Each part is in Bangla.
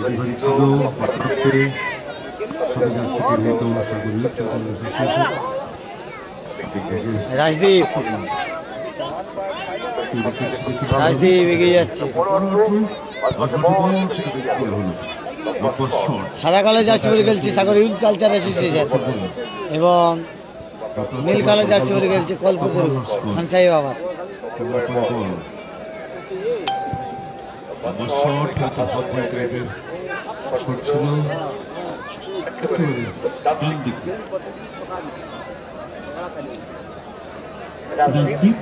ডেলিভারি ছিল রাজদীপ রাজদীপ এগিয়ে যাচ্ছে। সাদা কালো জার্সি পরে খেলছে সাগর ইউথ কালচার অ্যাসোসিয়েশন এবং নীল কালো জার্সি পরে খেলছে কল্পতরু খানসাই বাবা। রাজদীপ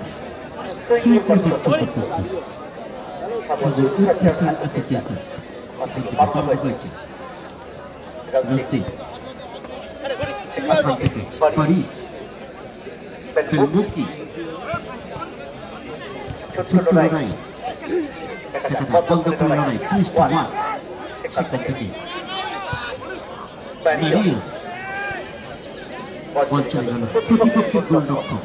অ্যাসোসিয়েশন রাজদীপ এখান থেকে প্যারিস ফেলবুকি ছোট লড়াই লড়াই টুইস্ট ওয়ান সেখান থেকে বল চলে গেল প্রতিপক্ষের গোলরক্ষক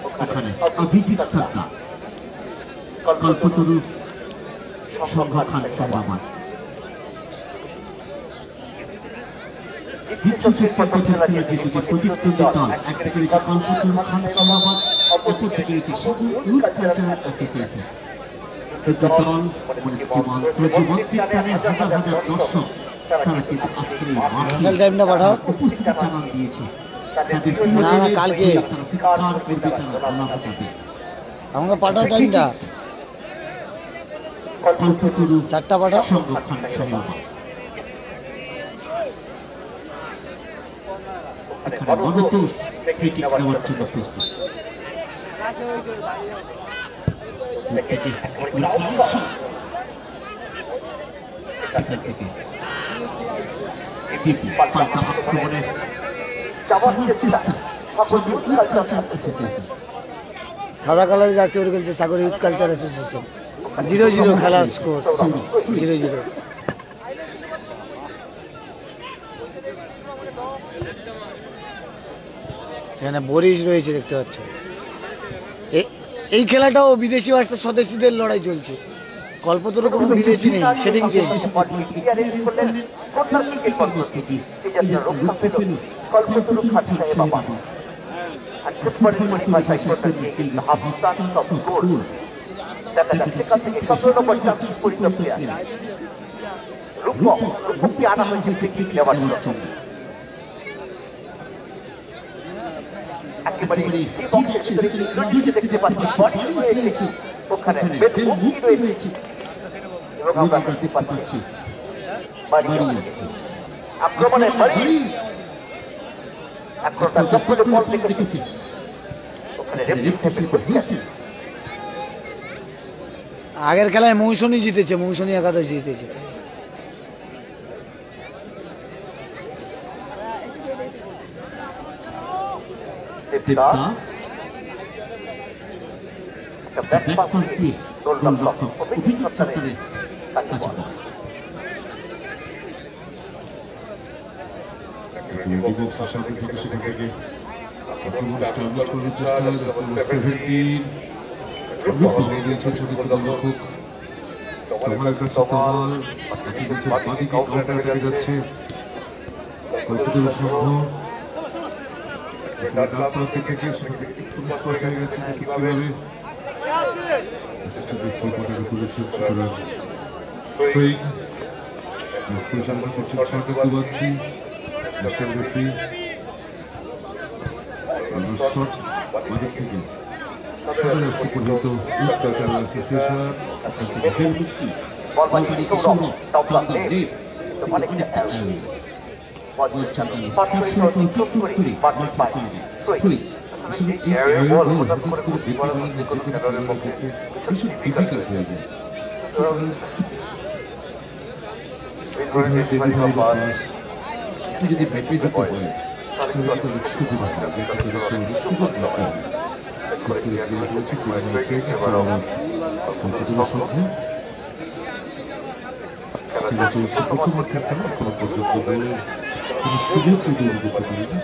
ওখানে অভিজিৎ সরকার কল্পতরু সংঘ খান সভামান প্রতিদ্বন্দ্বী দল একদিকে রয়েছে কল্পতরু খান সভামান অপরদিকে রয়েছে সাগর ইউথ কালচারাল অ্যাসোসিয়েশন। দুটো দল প্রজীবন্তীর টানে হাজার হাজার দর্শক তারা কিন্তু আজকের এই মাঠে উপস্থিতি জানান দিয়েছে। না না কালকে আমাকে পাঠাও টাইমটা কল্পতরু 4টা পাঠাও। সংরক্ষণ এখানে মনোতোষ ফ্রি কিক নেওয়ার জন্য প্রস্তুত। সেখান থেকে পাল্টা আক্রমণের সাদা কালার জার্সি পরে খেলছে সাগর ইউথ কালচার অ্যাসোসিয়েশন। 0-0 খেলার স্কোর 0-0। সেখানে বরিশ রয়েছে দেখতে পাচ্ছ। এই খেলাটাও বিদেশি ভাষা স্বদেশিদের লড়াই চলছে। কল্পতরু কোনো বিদেশি নেই, সেটিং টিম। ওখানে রয়েছে এবং আমরা দেখতে পাচ্ছি আক্রমণে দেখেছি ওখানে আগের খেলায় মৌসুমী জিতেছে, মৌসুমী একাদশ জিতেছে। যদি ব্যাটারি যত হয় সুবিধা প্রথমার্থের খেলা কোনো পর্যন্ত কোনো সুযোগ তৈরি করতে পারেনি।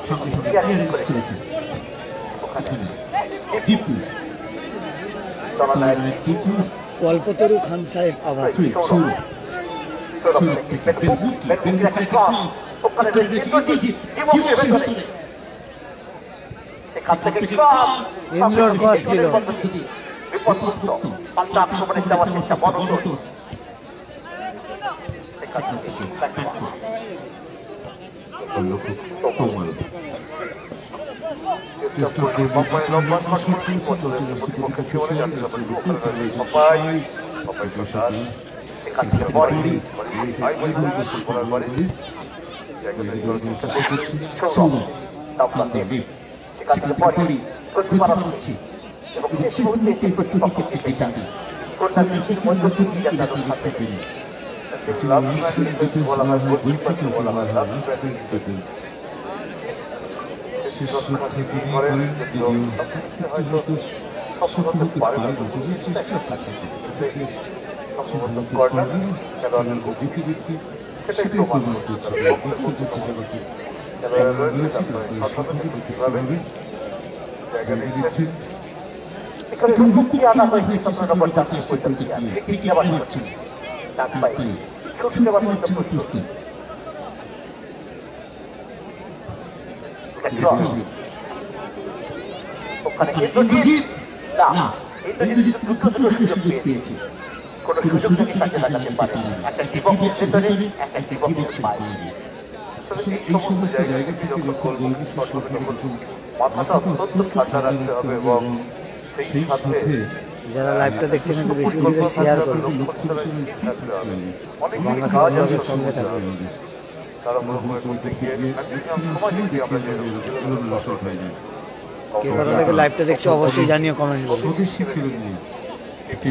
সঙ্গে সঙ্গে করেছে এখানে দীপু তলানায়ক দীপু কল্পতরু খান সাহেব আবার সৌরভ থেকে বেলমুখী একটা ক্রস ওখানে রয়েছে ইন্দ্রজিৎ ডিবক্সের ভিতরে এখান থেকে ক্রস ইন্দ্রর ক্রস ছিল বিপদমুক্ত পাল্টা আক্রমণের যাওয়ার চেষ্টা বড় এখান থেকে চেষ্টা ওখানে ইন্দ্রজিৎ না ইন্দ্রজিৎ সুযোগ পেয়েছে কোন সুযোগ থেকে তাকে লাগাতে পারে একটা ডিবক্সের ভিতরে একটা ডিবক্সের বাইরে এই সমস্ত জায়গা থেকে যখন মাথাটা অত্যন্ত ঠান্ডা রাখতে হবে এবং সেই সাথে যারা লাইভটা দেখছেন একটু বেশি করে শেয়ার করুন, বাংলা সমাজের সঙ্গে থাকুন। কে কোথা থেকে লাইভটা দেখছো অবশ্যই জানিও কমেন্ট করে।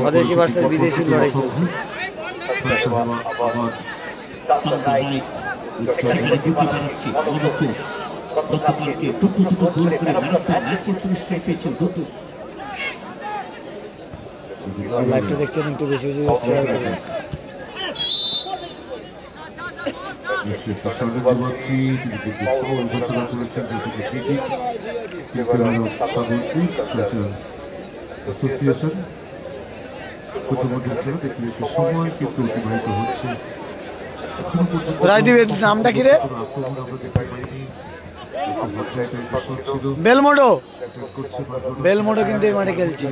স্বদেশি ভার্সেস বিদেশি লড়াই চলছে। লাইভটা দেখছেন একটু বেশি বেশি শেয়ার করুন। ঘোষণা করেছেন অ্যাসোসিয়েশন সময় কিন্তু অতিবাহিত হচ্ছে। রাজদীপের নামটা কি রে? বেলমোডো। বেলমোডো কিন্তু এই মাঠে খেলছে।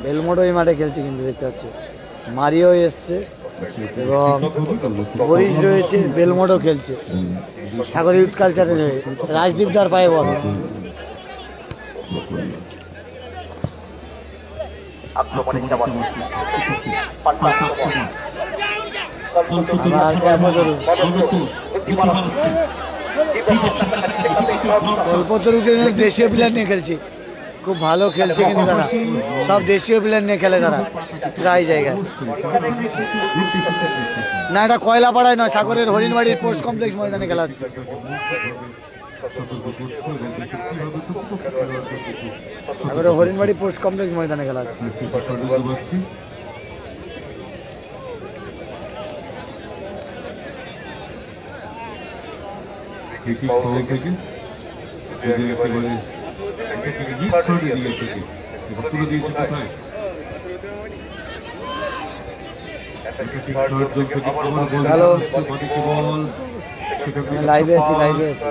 বেলমোডো এই মাঠে খেলছে কিন্তু দেখতে পাচ্ছি। মারিও এসছে এবং বরিশ রয়েছে, বেলমোডো খেলছে। সাগর ইউথ কালচারে রাজদীপ দার পায়ে বল। কল্পতরুকে দেশীয় প্লেয়ার নিয়ে খেলছে, খুব ভালো খেলছে কিন্তু তারা সব দেশীয় প্লেয়ার নিয়ে খেলে তারা প্রায় জায়গায়। না, এটা কয়লাপাড়ায় নয়, সাগরের হরিণবাড়ির পোস্ট কমপ্লেক্স ময়দানে খেলা হচ্ছে। সাগরের হরিণবাড়ি পোস্ট কমপ্লেক্স ময়দানে খেলা হচ্ছে। হ্যালো, লাইভে আছি, লাইভে আছি।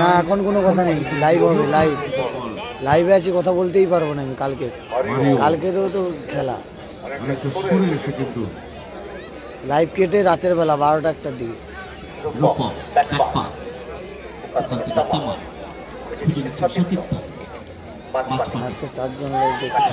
না, এখন কোনো কথা নেই, লাইভ হবে, লাইভ লাইভে আছি, কথা বলতেই পারবো না আমি। কালকেরও তো খেলা, লাইভ কেটে রাতের বেলা 12টা-1টার দিকে। একশো 4 জন লোক দেখছে।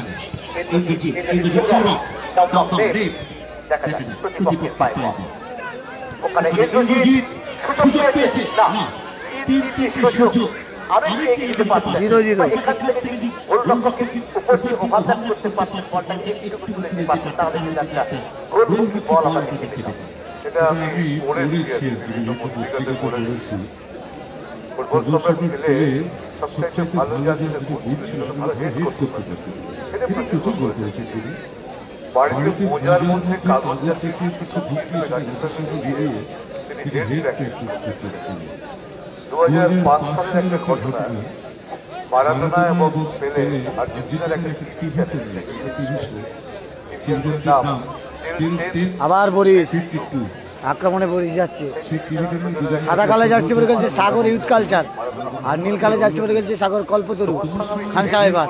ফুটবল সময় খেলে সবচেয়ে ভালো জাতীয় গুণ ছিল ভালো হেড করতে পারতেন। এটা প্রচুর গোল করেছেন তিনি। বাড়িতে বোঝার মধ্যে কাগজ জাতীয় কিছু ঢুকিয়ে গাছের সঙ্গে জড়িয়ে তিনি হেড প্র্যাকটিস করতেন। 2005 সালের একটা ঘটনা, মারাডোনা এবং পেলে আর্জেন্টিনার একটা টিভি চ্যানেল, টিভি শো, টিভির নাম আবার বরিশ আক্রমণে বরিশ যাচ্ছে। সাদা কালো জার্সি পরে খেলছে সাগর ইউথ কালচার, আর নীল কালো জার্সি পরে খেলছে সাগর কল্পতরু খান সাহেবাদ।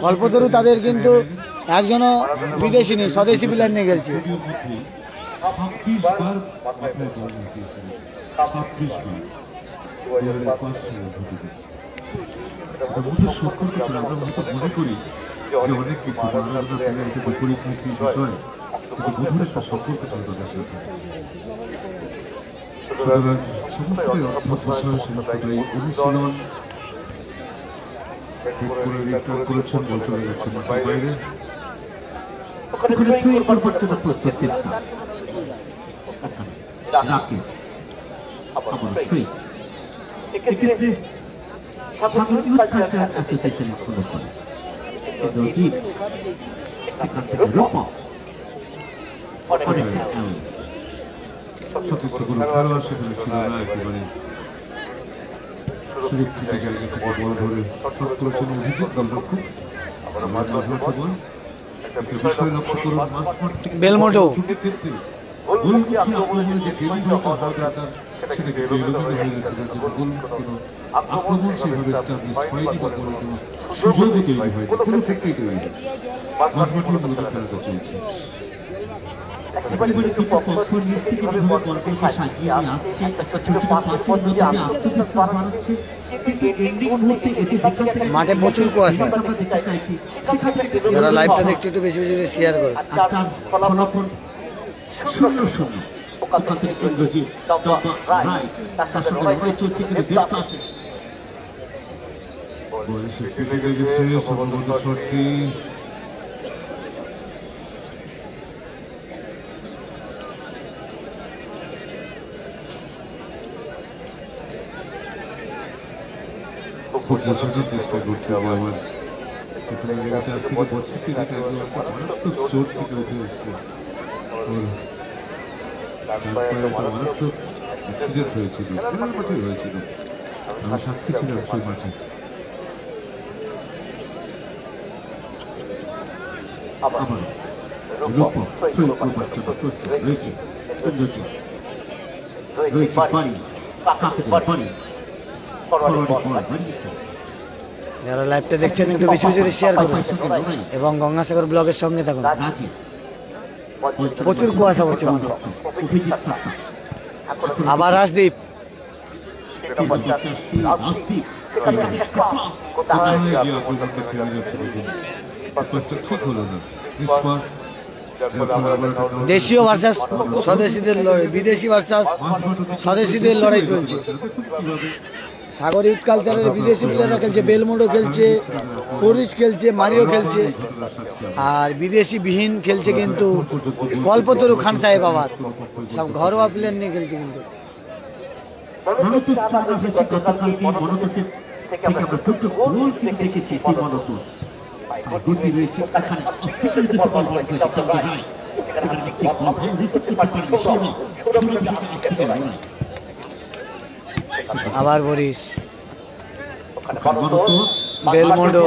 কল্পতরু তাদের কিন্তু একজনও বিদেশি নেই, স্বদেশি প্লেয়ার নিয়ে খেলছে। 26 বার মাথায় গোল নিয়েছিলেন, 26 বার 2005 সালে ঘটেছে। এটা মধ্যে সম্পর্ক ছিল, আমরা হয়তো মনে করি যে অনেক কিছু মারাডোনা পেলে এটা বিপরীতমুখী বিষয়, কিন্তু মধুর একটা সম্পর্ক ছিল তাদের সাথে। সুতরাং সমস্তটাই অর্থাৎ বিষয়, সমস্তটাই অনুশীলন। রিটার্ন করেছেন, বল চলে যাচ্ছে মাঠের বাইরে। ওখানে থ্রি করবার জন্য প্রস্তুত চেষ্টা। রাকেশ আবার ফ্রি। এক্ষেত্রে সাগর ইউথ কালচার অ্যাসোসিয়েশনের ফলো করে রজিত, সেখান থেকে রূপম অনেকটা সতীর্থ কোনো খেলোয়াড় সেখানে ছিল না, একেবারে সুরক্ষিত জায়গা থেকে বল ধরে শট করেছেন অভিজিৎ গোলরক্ষক। আবার মাঝমাঠে বল, একটা বিষয় লক্ষ্য করুন, মাঝমাঠ থেকে বেলমোটো দুটি ক্ষেত্রে গোলমুখী আক্রমণের যে টেবিলটা হওয়া দরকার সেটা কিন্তু এলোমেলো হয়ে গেছে, যার জন্য কোনো আক্রমণ সেভাবে এস্টাবলিশ হয়নি বা কোনো সুযোগও তৈরি হয়নি, কোনো ক্ষেত্রেই তৈরি হয়নি। মাঝমাঠে মূলত খেলাটা চলছে। একেবারে কিন্তু পরপর নিচ থেকে যেভাবে গল্পকে সাজিয়ে নিয়ে আসছে, একটা ছোট পাসের মধ্যে আত্মবিশ্বাস বাড়াচ্ছে, কিন্তু এন্ডিং মুহূর্তে এসে যেখান থেকে মাঠে প্রচুর কুয়াশা। আমরা দেখতে চাইছি সেখান থেকে যারা লাইভটা দেখছে একটু বেশি বেশি শেয়ার করে। আর চার ফলাফল 0-0। ওখান থেকে ইন্দ্রজিৎ রাইট, তার সঙ্গে লড়াই চলছে কিন্তু দেবদাসে বয়সে কেটে গেছে সম্ভবত শটটি। খুব বোঝানোর চেষ্টা করছে আমার, সেখানে লেগেছে আজ থেকে বছর থেকে একটা মারাত্মক চোট থেকে উঠে এসছে। মারাত্মক অ্যাক্সিডেন্ট হয়েছিল, খেলার মাঠে হয়েছিল, আমি সাক্ষী ছিলাম সেই মাঠে। আবার রূপম থ্রো করবার জন্য প্রস্তুত রয়েছে ইন্দ্রজিৎ, রয়েছে বাড়ি কাকেদের বাড়ি ফরওয়ার্ডে বল বাড়িয়েছে। যারা লাইভটা দেখছেন একটু বেশি বেশি শেয়ার করুন এবং গঙ্গাসাগর ব্লগের সঙ্গে থাকুন। রাজি প্রচুর কুয়াশা পড়ছে মাঠে। অভিজিৎ চাপা আবার রাজদীপ, রাজদীপ কোথায় গিয়ে আক্রমণটা খেলে যাচ্ছে দেখুন, পাসটা ঠিক হলো না, নিষ্পাস। দেশীয় ভার্সাস স্বদেশীদের লড়াই, বিদেশি ভার্সাস স্বদেশীদের লড়াই চলছে। সাগর ইউথ কালচারের বিদেশি প্লেয়াররা খেলছে, বেলমোডো খেলছে, পরিশ খেলছে, মারিও খেলছে, আর বিদেশি বিহীন খেলছে কিন্তু কল্পতরু খান সাহেব আবাদ। সব ঘরোয়া প্লেয়ার নিয়ে খেলছে কিন্তু। মনোতোষ আমরা হচ্ছে গতকালকে মনোতোষের থেকে আমরা দুটো গোল কিন্তু দেখেছি। সেই মনোতোষ গতি রয়েছে, এখানে অস্তিত্ব দিতে বল হয়েছে তবে রায়, সেখানে আস্তিক বল ভালো রিসিভ করতে পারেনি সৌরভ, আস্তিকের লড়াই। আবার বরিশ, মনোতোষ বেলমোডো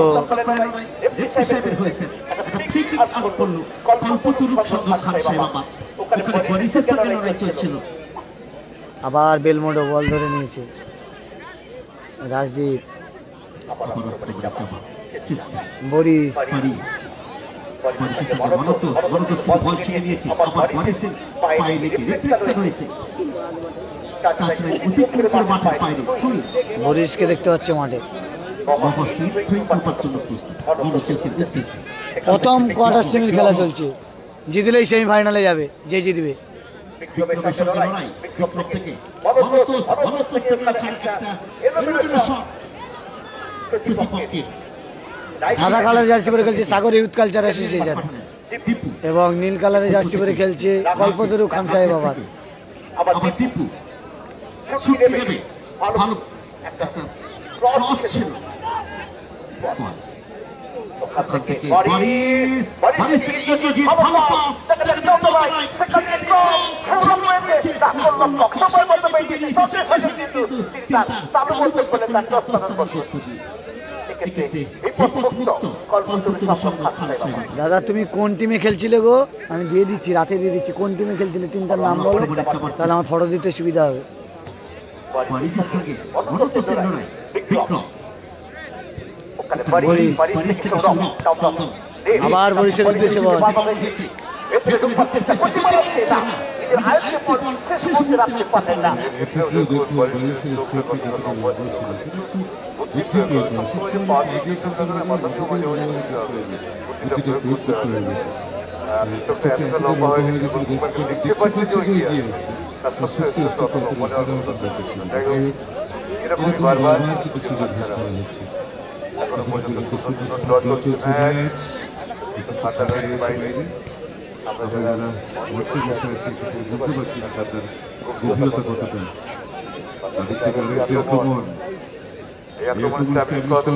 হিসেবের হয়েছে একটা ফ্রি কিক আউট করলো কল্পতরু সঙ্গে খান সাহেবাবাদ। ওখানে বরিশের সঙ্গে লড়াই চলছিল। আবার বেলমোডো বল ধরে নিয়েছে রাজদীপ, বরিশ বল ছিঁড়ে নিয়েছে, আবার বরিশের পায়ে লেগে রিফ্লেকশন হয়েছে, অতিক্রম করে মাঠের বাইরে। বরিশকে দেখতে পাচ্ছ মাঠে। প্রথম কোয়ার্টার সেমির খেলা চলছে, জিতলেই সেমিফাইনালে যাবে যে জিতবে। সাদা কালার জার্সি পরে খেলছে সাগর ইউথ কালচার অ্যাসোসিয়েশন এবং নীল কালারের জার্সি পরে খেলছে কল্পতরু খান সাহেব আবাদ। আবার দীপু শুট নেবে, ভালো একটা ক্রস ছিল, ওখান থেকে বারিশ থেকে ইন্দ্রজিৎ, ভালো পাস, দাদা তুমি কোন টিমে খেলছিলে গো? আমি দিয়ে দিচ্ছি, রাতে দিয়ে দিচ্ছি। কোন টিমে খেলছিলে, টিমটার নাম বলো, তাহলে আমার ফটো দিতে সুবিধা হবে। বারিশের সঙ্গে মনোতোষের লড়াই, বিক্রম বারিশ থেকে সৌরভ, আবার বরিশের উদ্দেশ্যে বল। গভীরতা কতটা তাদের থেকে আক্রমণ অ্যাসোসিয়েশন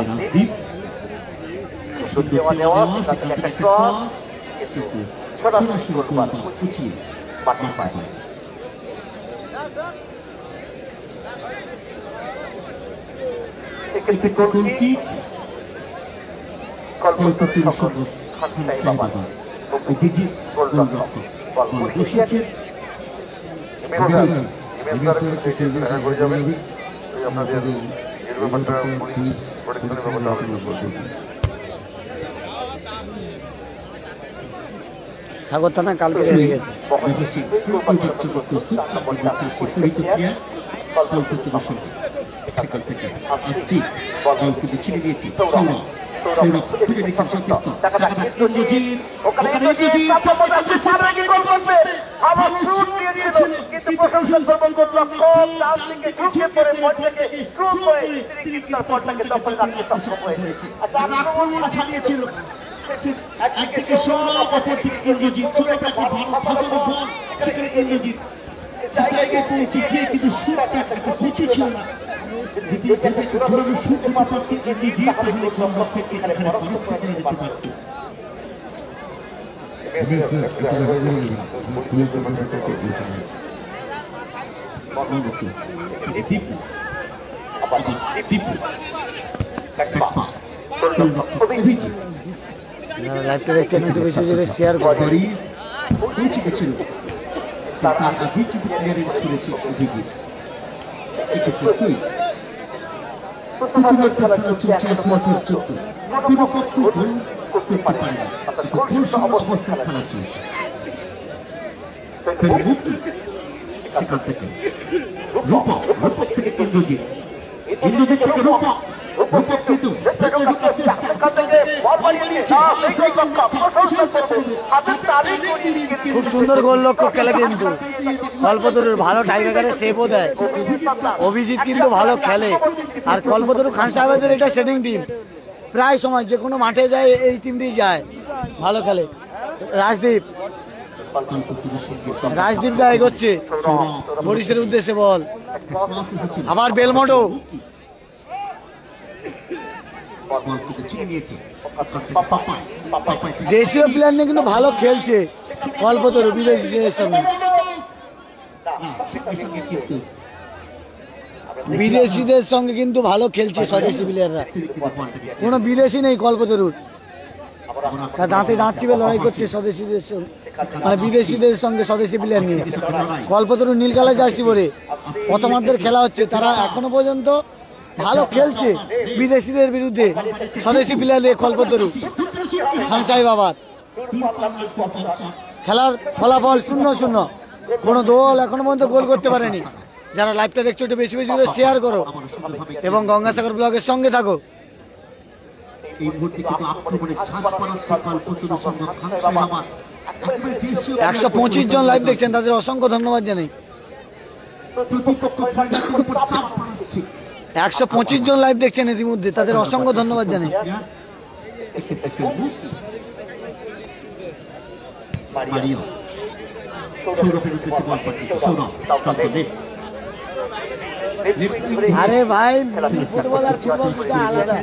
রাজদীপ সরাসরি উচিয়ে বাটি পায়। সাগর থানা কালকে হয়ে গেছে। একদিকে সৌরভ, অপরদিকে ইন্দ্রজিৎ। সৌরভ একটা ভালো ফাঁসানো বল, সেখানে ইন্দ্রজিৎ সে জায়গায় পৌঁছে গিয়ে কিন্তু শুটটা একটা গতি ছিল না। যদি একটা জোরালো শুট দিতে পারত ইন্দ্রজিৎ, তাহলে লক্ষ্যকে এখানে পরাস্ত করে দিতে পারত। দীপু আবার দীপু অভিজিৎ লাইভটা দেখছেন একটু বেশি বেশি শেয়ার করুন। বারিশ পৌঁছে গেছিল, তার আগে কিন্তু ক্লিয়ারেন্স করেছে অভিজিৎ। একটু প্রস্তুতি প্রথমের খেলা চলছে এখন পর্যন্ত কোনো পক্ষ গোল করতে পারে না, গোল অবস্থায় খেলা চলছে। মুক্তি সেখান থেকে রূপক, রূপক থেকে ইন্দ্রজিৎ, ইন্দ্রজিৎ থেকে রূপক, রূপক কিন্তু খুব সুন্দর গোল লক্ষ্য খেলে, কিন্তু কল্পতরুর ভালো টাইব্রেকারে সেভও দেয়। অভিজিৎ কিন্তু ভালো খেলে, আর কল্পতরু খান সাহেবের এটা সেটিং টিম, প্রায় সময় যে কোনো মাঠে যায় এই টিমটি যায়, ভালো খেলে। রাজদীপ, রাজদীপ দা এগোচ্ছে বরিশের উদ্দেশ্যে বল, আবার বেলমোডো দেশীয় প্লেয়ার নিয়ে কিন্তু ভালো খেলছে কল্পতরু বিদেশিদের সঙ্গে। বিদেশিদের সঙ্গে কিন্তু ভালো খেলছে স্বদেশি প্লেয়াররা, কোনো বিদেশি নেই কল্পতরুর। তা দাঁতে দাঁত চিপে লড়াই করছে স্বদেশিদের সঙ্গে, মানে বিদেশিদের সঙ্গে স্বদেশি প্লেয়ার নিয়ে। কল্পতরু নীল কালার জার্সি পরে প্রথমার্ধের খেলা হচ্ছে, তারা এখনো পর্যন্ত ভালো খেলছে বিদেশিদের বিরুদ্ধে। স্বদেশি প্লেয়ার নিয়ে কল্পতরু খান সাহেব আবার খেলার ফলাফল 0-0, কোনো দল এখনো পর্যন্ত গোল করতে পারেনি। যারা লাইভটা দেখছো একটু বেশি বেশি করে শেয়ার করো এবং গঙ্গাসাগর ব্লগের সঙ্গে থাকো। এই মুহূর্তে কিন্তু আক্রমণে ছাঁচ পাড়াচ্ছে কল্পতরু সংঘ খানসারাবাদ। 125 জন লাইভ দেখছেন, তাদের অসংখ্য ধন্যবাদ জানাই। প্রতিপক্ষ ফিল্ডারের উপর চাপ বাড়াচ্ছে। 125 জন লাইভ দেখছেন ইতিমধ্যে, তাদের অসংখ্য ধন্যবাদ জানাই। মারিও সৌরভের উদ্দেশ্যে বল পাঠিয়েছে। সৌরভ আরে ভাই, ফুটবল আর ফুটবল দুটো আলাদা।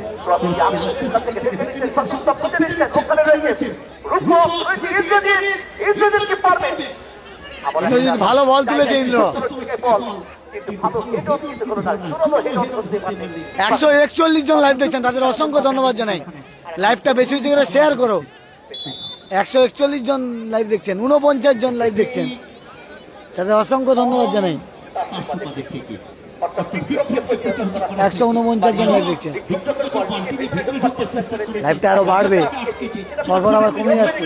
ভালো বল তুলেছে ইন্দ্র। 141 জন লাইভ দেখছেন, তাদের অসংখ্য ধন্যবাদ জানাই। লাইভটা বেশি বেশি করে শেয়ার করো। 141 জন লাইভ দেখছেন, 49 জন লাইভ দেখছেন, তাদের অসংখ্য ধন্যবাদ জানাই। 149 জন লাইভ দেখছেন। লাইভটা আরো বাড়বে, পরপর আবার কমে যাচ্ছে।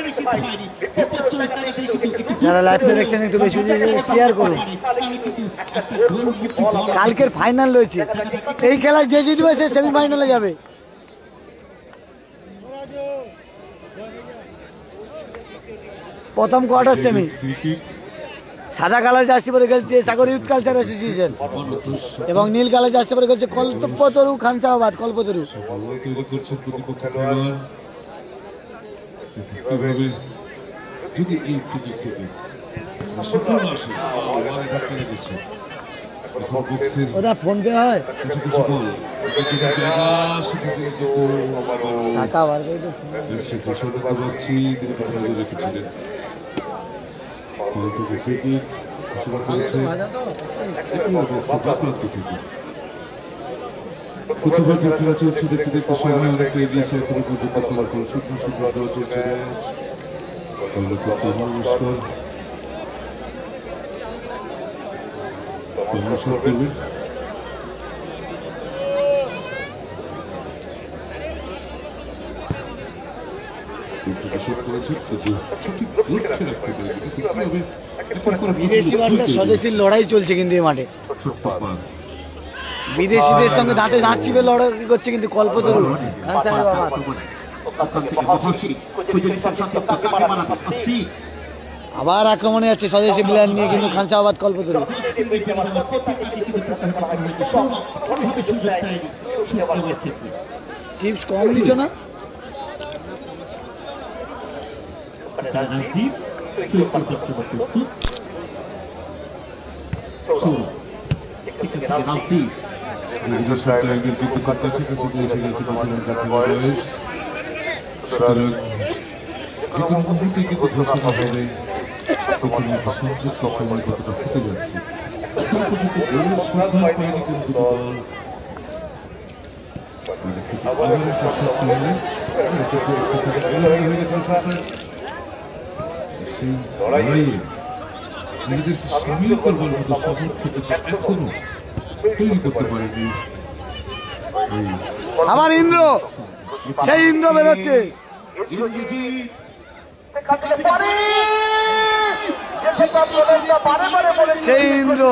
যারা লাইভটা দেখছেন একটু বেশি বেশি শেয়ার করুন। কালকের ফাইনাল রয়েছে, এই খেলায় যে জিতবে সে সেমিফাইনালে যাবে। প্রথম কোয়ার্টার সেমি। সাদা কালার জার্সি পরে খেলছে সাগর ইউথ কালচার অ্যাসোসিয়েশন এবং নীল কালার জার্সি পরে খেলছে কল্পতরু খানসারাবাদ। কল্পতরু যদি এই ক্রিকেট থেকে সফল আসে ওটা ফোন পে হয় কিছু কিছু বল টাকা বার করে পাচ্ছি তিনি কথা বলে রেখেছিলেন। খেলা চলছে, দেখতে দেখতে সময় অনেকটা এগিয়েছে। এখনো পর্যন্ত ফলাফল শুকনো শুকনো দেওয়া চলছে। বিদেশি ভার্সেস স্বদেশীর লড়াই চলছে কিন্তু এই মাঠে। বিদেশিদের সঙ্গে দাঁতে দাঁত চিপে লড়াই করছে কিন্তু কল্পতরু খানসারাবাদ। আবার আক্রমণে যাচ্ছে স্বদেশী প্লেয়ার নিয়ে কিন্তু খানসারাবাদ কল্পতরু। চিপস কম দিচ্ছ না? সংযুক্ত সময় কতটা হতে যাচ্ছে নিজেদেরকে সামিল করবার মতো সমর্থকতা এখনো তৈরি করতে পারেনি। আবার ইন্দ্র, সেই ইন্দ্র বেরোচ্ছে। সেই ইন্দ্র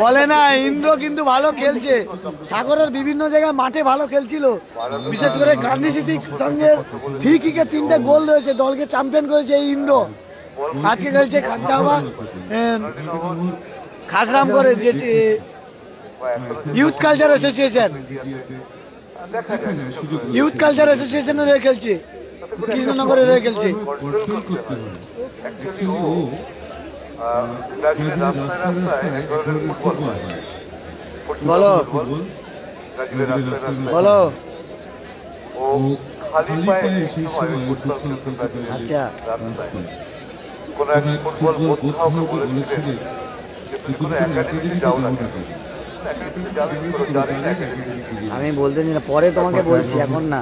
বলে না, ইন্দ্র কিন্তু ভালো খেলছে। সাগরের বিভিন্ন জায়গায় মাঠে ভালো খেলছিল, বিশেষ করে গান্ধী স্মৃতির সঙ্গে ফ্রি কিকে 3টে গোল রয়েছে, দলকে চ্যাম্পিয়ন করেছে এই ইন্দ্র। আজকে খেলছে খাসরাম করে যে youth culture association, youth culture অ্যাসোসিয়েশনের হয়ে খেলছে, কৃষ্ণনগরের হয়ে খেলছে। বলো বলো। আচ্ছা, আমি বলতে না, পরে তোমাকে বলছি, এখন না।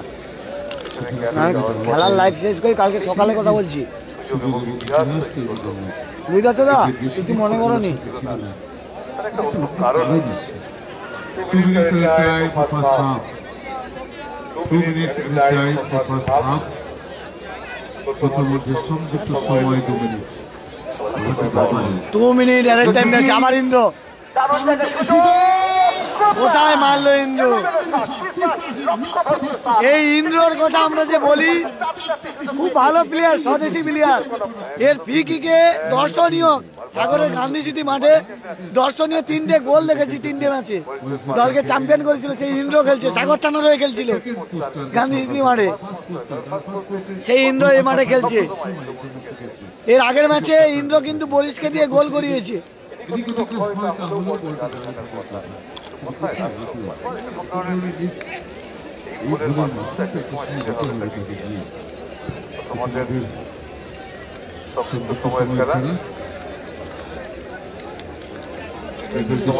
খেলার লাইভ শেষ করে কালকে সকালে কথা বলছি, বুঝতে পারছো না? কিছু মনে করো নি। সংযুক্ত সময় 2 মিনিট। 2 মিনিট, অ্যারেস্ট টাইম আছে। আমার ইন্দ্র কোথায় মারলো ইন্দ্র? এই ইন্দ্রর কথা আমরা যে বলি, খুব ভালো প্লেয়ার, স্বদেশি প্লেয়ার। এর ফ্রি কিকে দর্শনীয়, সাগরের গান্ধী স্মৃতি মাঠে দর্শনীয় 3টে গোল দেখেছি 3টে ম্যাচে। দলকে চ্যাম্পিয়ন করেছিল। সেই ইন্দ্র খেলছে, সাগর থানার হয়ে খেলছিল গান্ধী স্মৃতি মাঠে। সেই ইন্দ্র এই মাঠে খেলছে। এর আগের ম্যাচে ইন্দ্র কিন্তু বরিশকে দিয়ে গোল করিয়েছে।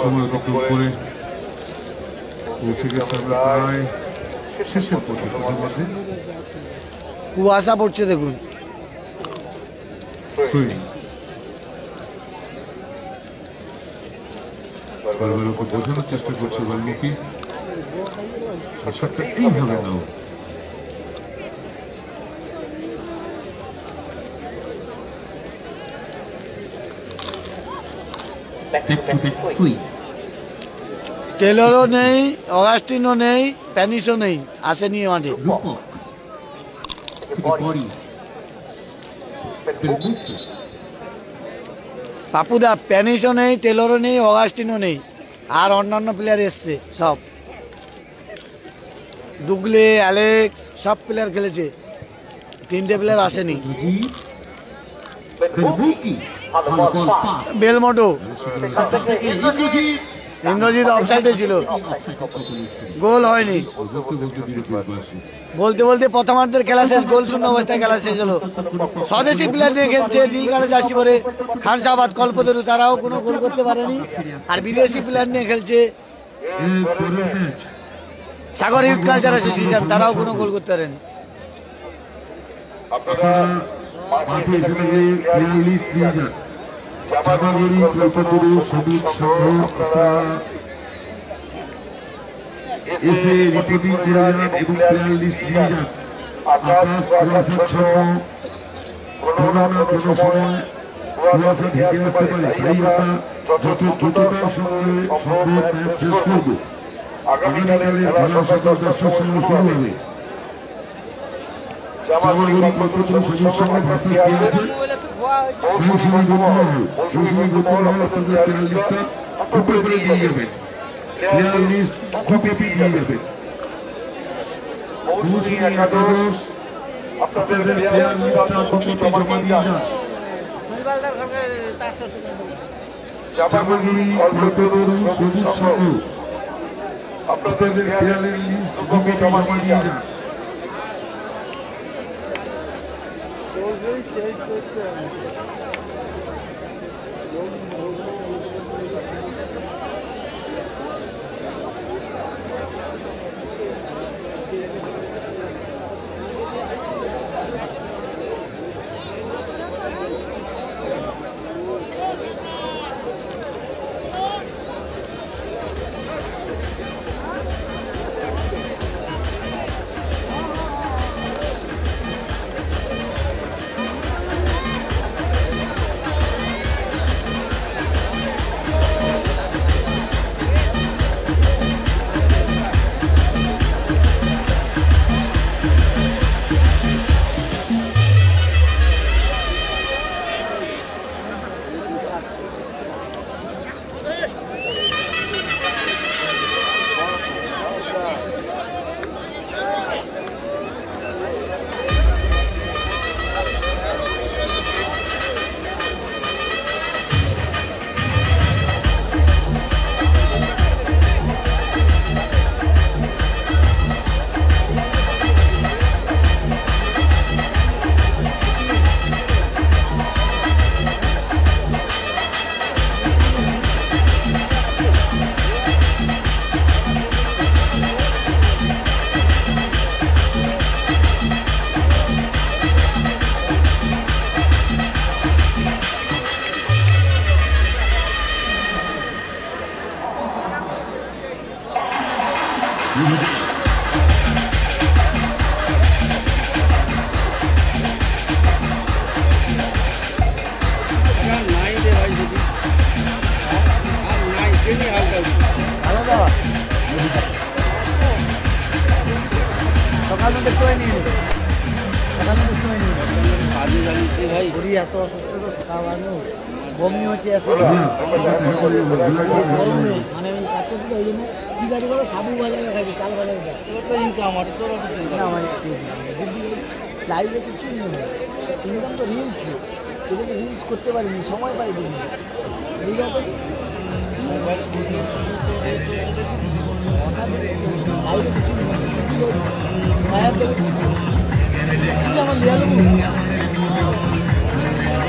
সময় অতিক্রম করে পৌঁছে গেছে আমরা প্রায় শেষের পর্যায়ে। কুয়াশা পড়ছে দেখুন। বোঝানোর চেষ্টা করছে বাল্মীকি, আশাটা এইভাবে নাও। টেলরও নেই, অগাস্টিনও নেই, প্যানিসও নেই, আসেনি মাঠে। পাপুদা প্যানিসও নেই, টেলরও নেই, অগাস্টিনও নেই, আর অন্যান্য প্লেয়ার এসছে সব। দুগলে, অ্যালেক্স সব প্লেয়ার খেলেছে, 3টে প্লেয়ার আসেনি। বেলমোটো, ইন্দ্রজিৎ অফসাইডে ছিল, গোল হয়নি। বলতে বলতে প্রথমার্ধের খেলা শেষ, গোল শূন্য অবস্থায় খেলা শেষ হলো। স্বদেশি প্লেয়ার নিয়ে খেলছে, নীলকালে জার্সি পরে খানসাবাদ, কল্পতরু, তারাও কোনো গোল করতে পারেনি। আর বিদেশি প্লেয়ার নিয়ে খেলছে সাগর ইউথ কালচার অ্যাসোসিয়েশন, তারাও কোনো গোল করতে পারেনি। এসে রিপোর্টিং করে যান এবং প্লেয়ার লিস্ট নিয়ে যান। আকাশ কুয়াশাচ্ছন্ন, কোনো না কোনো সময় কুয়াশা ঢেকে আসতে পারে, তাই আমরা যত দ্রুততার সঙ্গে সম্ভব ম্যাচ শেষ করব। আগামীকালের খেলা সকাল 10টার সময় শুরু হবে। জামালগড়ি কল্পতরু সবুজ সঙ্গে ভার্সেস কে আছে? মৌসুমী গোপাল। মৌসুমী গোপাল আপনাদের প্লেয়ার লিস্টটা উপরে করে দিয়ে যাবেন। প্লেয়ার লিস্ট 2 কপি দিয়ে যাবেন। মৌসুমী একাদশ আপনাদের প্লেয়ার লিস্টটা 2 কপি জমা দিয়ে যান। জামালগড়ি কল্পতরু সবুজ সঙ্গ আপনাদের প্লেয়ারের লিস্ট 2 কপি জমা দিয়ে যান। এখনো দেখতে পাইনি, এখনো দেখতে পাইনি। কাজে জানিয়েছি ভাই, ঘুরি এত অসুস্থ তো সকালবেলা বমি হচ্ছে, মানে আমি কাজ করছি তো ওই জন্য কি গাড়ি করে সাবু বাজাবে খাইছি, চাল বাজাবে তো ইনকাম আছে তোর না, আমার লাইভে কিছু নেই ইনকাম, তো রিলস, এটা তো রিলস করতে পারিনি, সময় পাই দিন লাইভে কিছু নেই, আমার লিয়া দেবো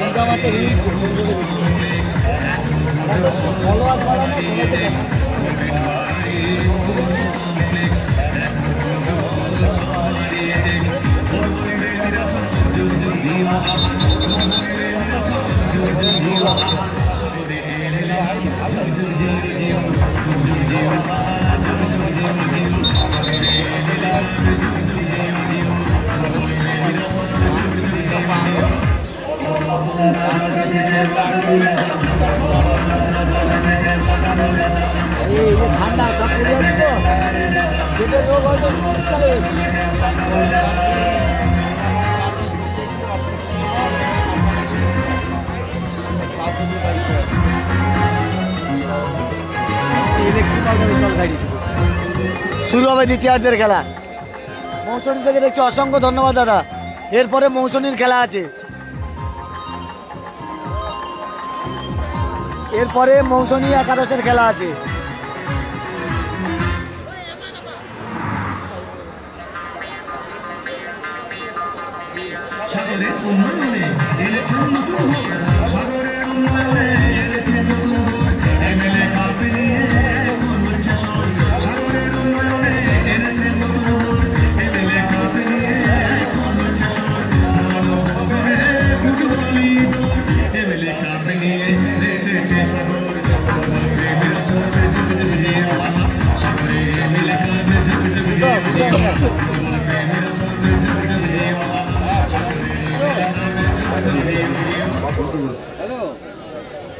ইনকাম আছে, রিলস ফলোয়ার বাড়ানো সবাইকে দেখা। ঠান্ডা সব পড়ে আছে তো, পেটের রোগ হয়তো শীতকালে হয়েছে। শুরু হবে দ্বিতীয়ার্ধের খেলা। মৌসুমী থেকে দেখছি, অসংখ্য ধন্যবাদ দাদা। এরপরে মৌসুমীর খেলা আছে, এরপরে মৌসুমী একাদশের খেলা আছে। সাগরের উন্নয়নে এনেছেন নতুন ভোর, সাগরের উন্নয়নে এনেছেন নতুন ভোর, এমএলএ কাপ নিয়ে এখন হচ্ছে সর, সাগরের উন্নয়নে এনেছেন নতুন ভোর, এমএলএ কাপ নিয়ে এখন হচ্ছে সর, ভালোভাবে ফুটবলি দৌড়, এমএলএ কাপ নিয়ে রেখেছে সাগর, প্রেমের সবে জুবে জুবে জিয়া, সাগরে এমএলএ কাপ জুবে জুবে জিয়া, প্রেমের সবে জুবে জুবে জিয়া।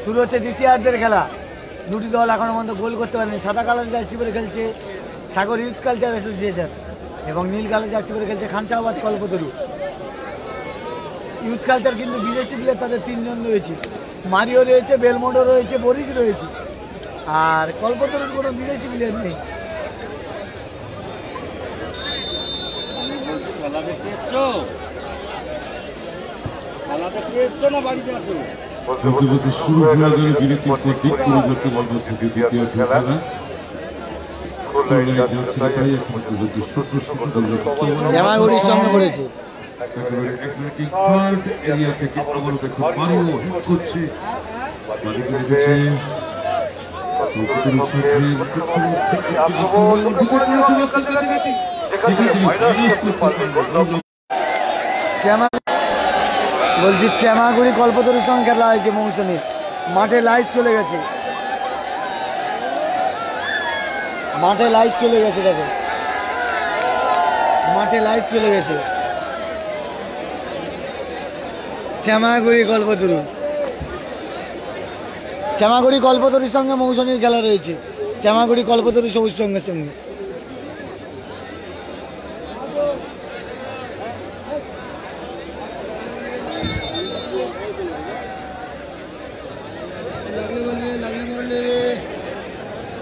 শুরু হচ্ছে দ্বিতীয়ার্ধের খেলা। দুটি দল এখনো পর্যন্ত গোল করতে পারেনি। সাদা কালার জার্সি পরে খেলছে সাগর ইউথ কালচার অ্যাসোসিয়েশন এবং নীল কালার জার্সি পরে খেলছে খানসাবাদ কল্পতরু। ইউথ কালচার কিন্তু বিদেশি প্লেয়ার তাদের 3 জন রয়েছে, মারিও রয়েছে, বেলমোডো রয়েছে, বরিশ রয়েছে, আর কল্পতরুর কোনো বিদেশি প্লেয়ার নেই। প্রতিপতি শুরু হয়ে গেল বিরতির পর দিক পরিবর্তন মধ্যে থেকে দ্বিতীয় খেলা। জামাগুড়ির সঙ্গে পড়েছে। থার্ড এরিয়া থেকে আবার দেখুন মারিও হিট করছে, মারিও দেখেছে বলছি শ্যামাগুড়ি কল্পতরুর সঙ্গে খেলা হয়েছে মৌসুমী। মাঠে লাইট চলে গেছে, মাঠে লাইট চলে গেছে, দেখো মাঠে লাইট চলে গেছে। শ্যামাগুড়ি কল্পতরু, শ্যামাগুড়ি কল্পতরুর সঙ্গে মৌসুমীর খেলা রয়েছে। শ্যামাগুড়ি কল্পতরু সবুজ সঙ্গের সঙ্গে।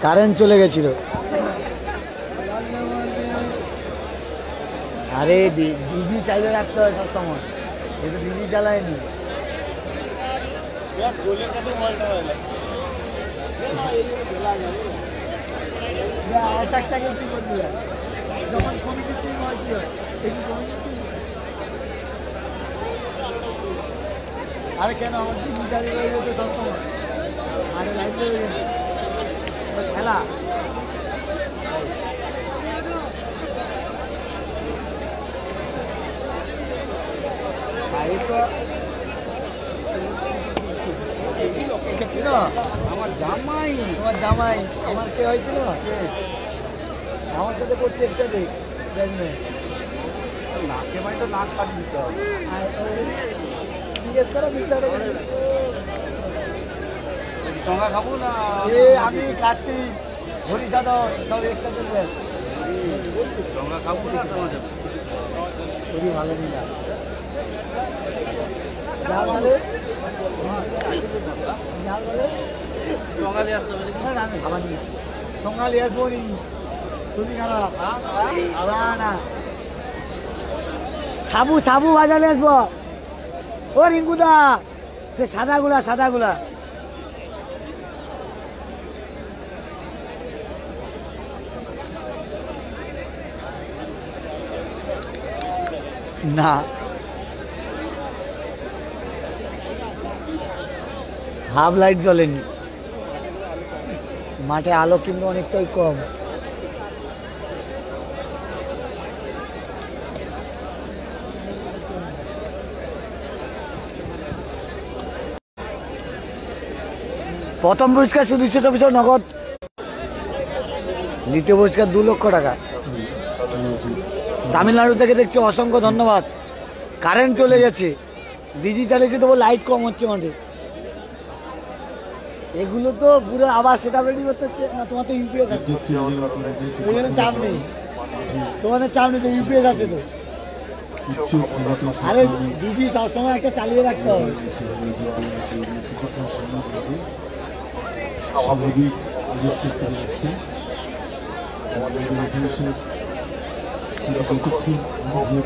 কারেন্ট চলে গেছিল। আরে ডিজি চাইলে রাখতে হয় সব সময়, এটা ডিজি চালায়নি। কি করবি যখন কমিটির টিম হয় কি হয়? আরে কেন আমার ডিজি চালিয়ে রয়ে যেত সব সময়, আরে লাইট হয়ে যেত খেলা। আমার জামাই, তোমার জামাই আমার কে হয়েছিল, আমার সাথে করছে একসাথে। নাকে মাই তো নাক কাটি দিতে হবে, জিজ্ঞেস করো মিথ্যা খাবো না। আমি কার্তিক হরিসাধন সব একসাথে খাবো না। শরীর ভালো নেই না। যা বলে সঙ্গালি আসবো নি শরীর খারাপ আবার না সাবু সাবু বাজারে আসবো ও রিঙ্কুদা সে সাদাগুলা সাদাগুলা না হাফ লাইট জ্বলেনি মাঠে আলো কিন্তু অনেকটাই কম প্রথম পুরস্কার 200 নগদ দ্বিতীয় পুরস্কার 2 লক্ষ টাকা তামিলনাড়ু থেকে দেখছি অসংখ্য ধন্যবাদ কারেন্ট চলে গেছে ডিজি চালিয়েছে তবু লাইট কম হচ্ছে মাঠে এগুলো তো পুরো আবার সেটা রেডি করতে হচ্ছে না তোমার তো ইউপিএস আছে ওই জন্য চাপ নেই তোমাদের চাপ নেই তো ইউপিএস আছে তো আরে ডিজি সবসময় একটা চালিয়ে রাখতে হবে স্বাভাবিক অবস্থা ফিরে আসতে যতক্ষণ অনুভব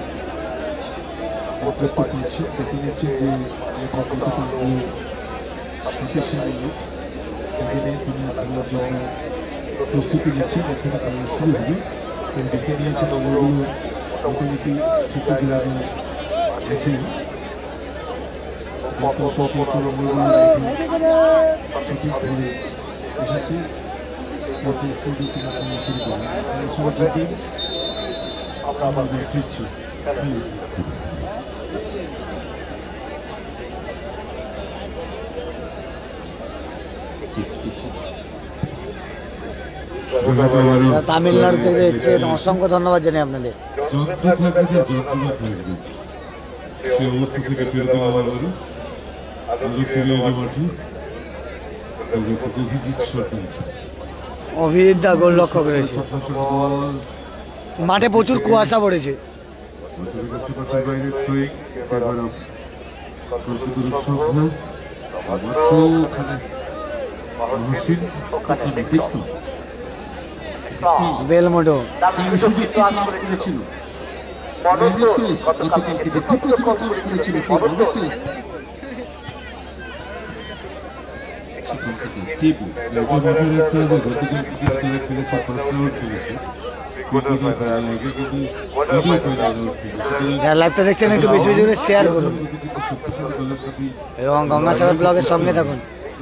করতে পারছি দেখে নিচ্ছেন যে কতটা শক্তিশালী লোক এখানে তিনি খেলার জন্য প্রস্তুতি নিচ্ছেন এখানে খেলা শুরু হবে তিনি দেখে নিয়েছেন ওগুলো মোটামুটি ঠিকই জায়গায় গেছেন সঠিকভাবে এসেছে প্রস্তুতি তিনি খেলা শুরু করেন সবাই আমরা ফিরছি তামিলনাড়ু থেকে এসেছেন অসংখ্য ধন্যবাদ জানাই আপনাদের অভিজিৎ দা গোল লক্ষ্য করেছে মাঠে প্রচুর কুয়াশা পড়েছে বেলমোডো লাইভটা দেখছেন একটু বেশি বেশি করে শেয়ার করুন এবং গঙ্গাসাগর ব্লগের সঙ্গে থাকুন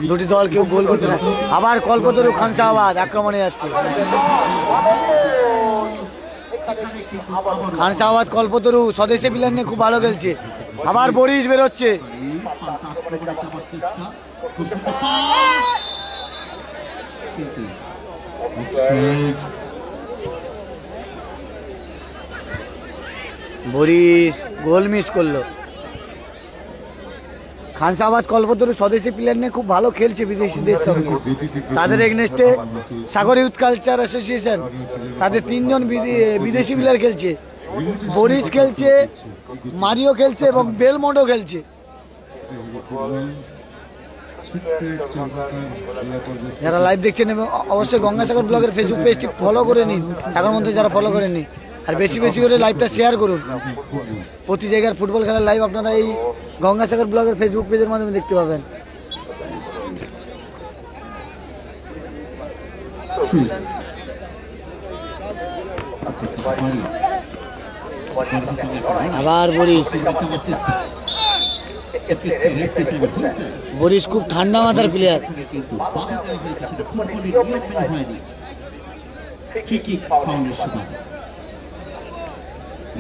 দুটি দল কেউ গোল করতে না আবার কল্পতরু খানসাবাদ আক্রমণে যাচ্ছে খানসাবাদ কল্পতরু স্বদেশী প্লেয়ার নিয়ে খুব ভালো খেলছে আবার বরিশ বেরোচ্ছে বরিশ গোল মিস করলো খানসাবাদ কল্পতরু স্বদেশী প্লেয়ার নিয়ে খুব ভালো খেলছে বিদেশিদের সঙ্গে তাদের এগনেস্টে সাগর ইউথ কালচার অ্যাসোসিয়েশন তাদের 3 জন বিদেশি প্লেয়ার খেলছে বরিশ খেলছে মারিও খেলছে এবং বেলমোন্ডো খেলছে যারা লাইভ দেখছেন এবং অবশ্যই গঙ্গাসাগর ব্লগের ফেসবুক পেজটি ফলো করে নিন এখন মধ্যে যারা ফলো করেননি আর বেশি বেশি করে লাইভটা শেয়ার করুন প্রতি জায়গার ফুটবল খেলার লাইভ আপনারা এই গঙ্গাসাগর ব্লগের ফেসবুক পেজের মাধ্যমে দেখতে পাবেন আবার বরিশ বরিশ খুব ঠান্ডা মাথার প্লেয়ার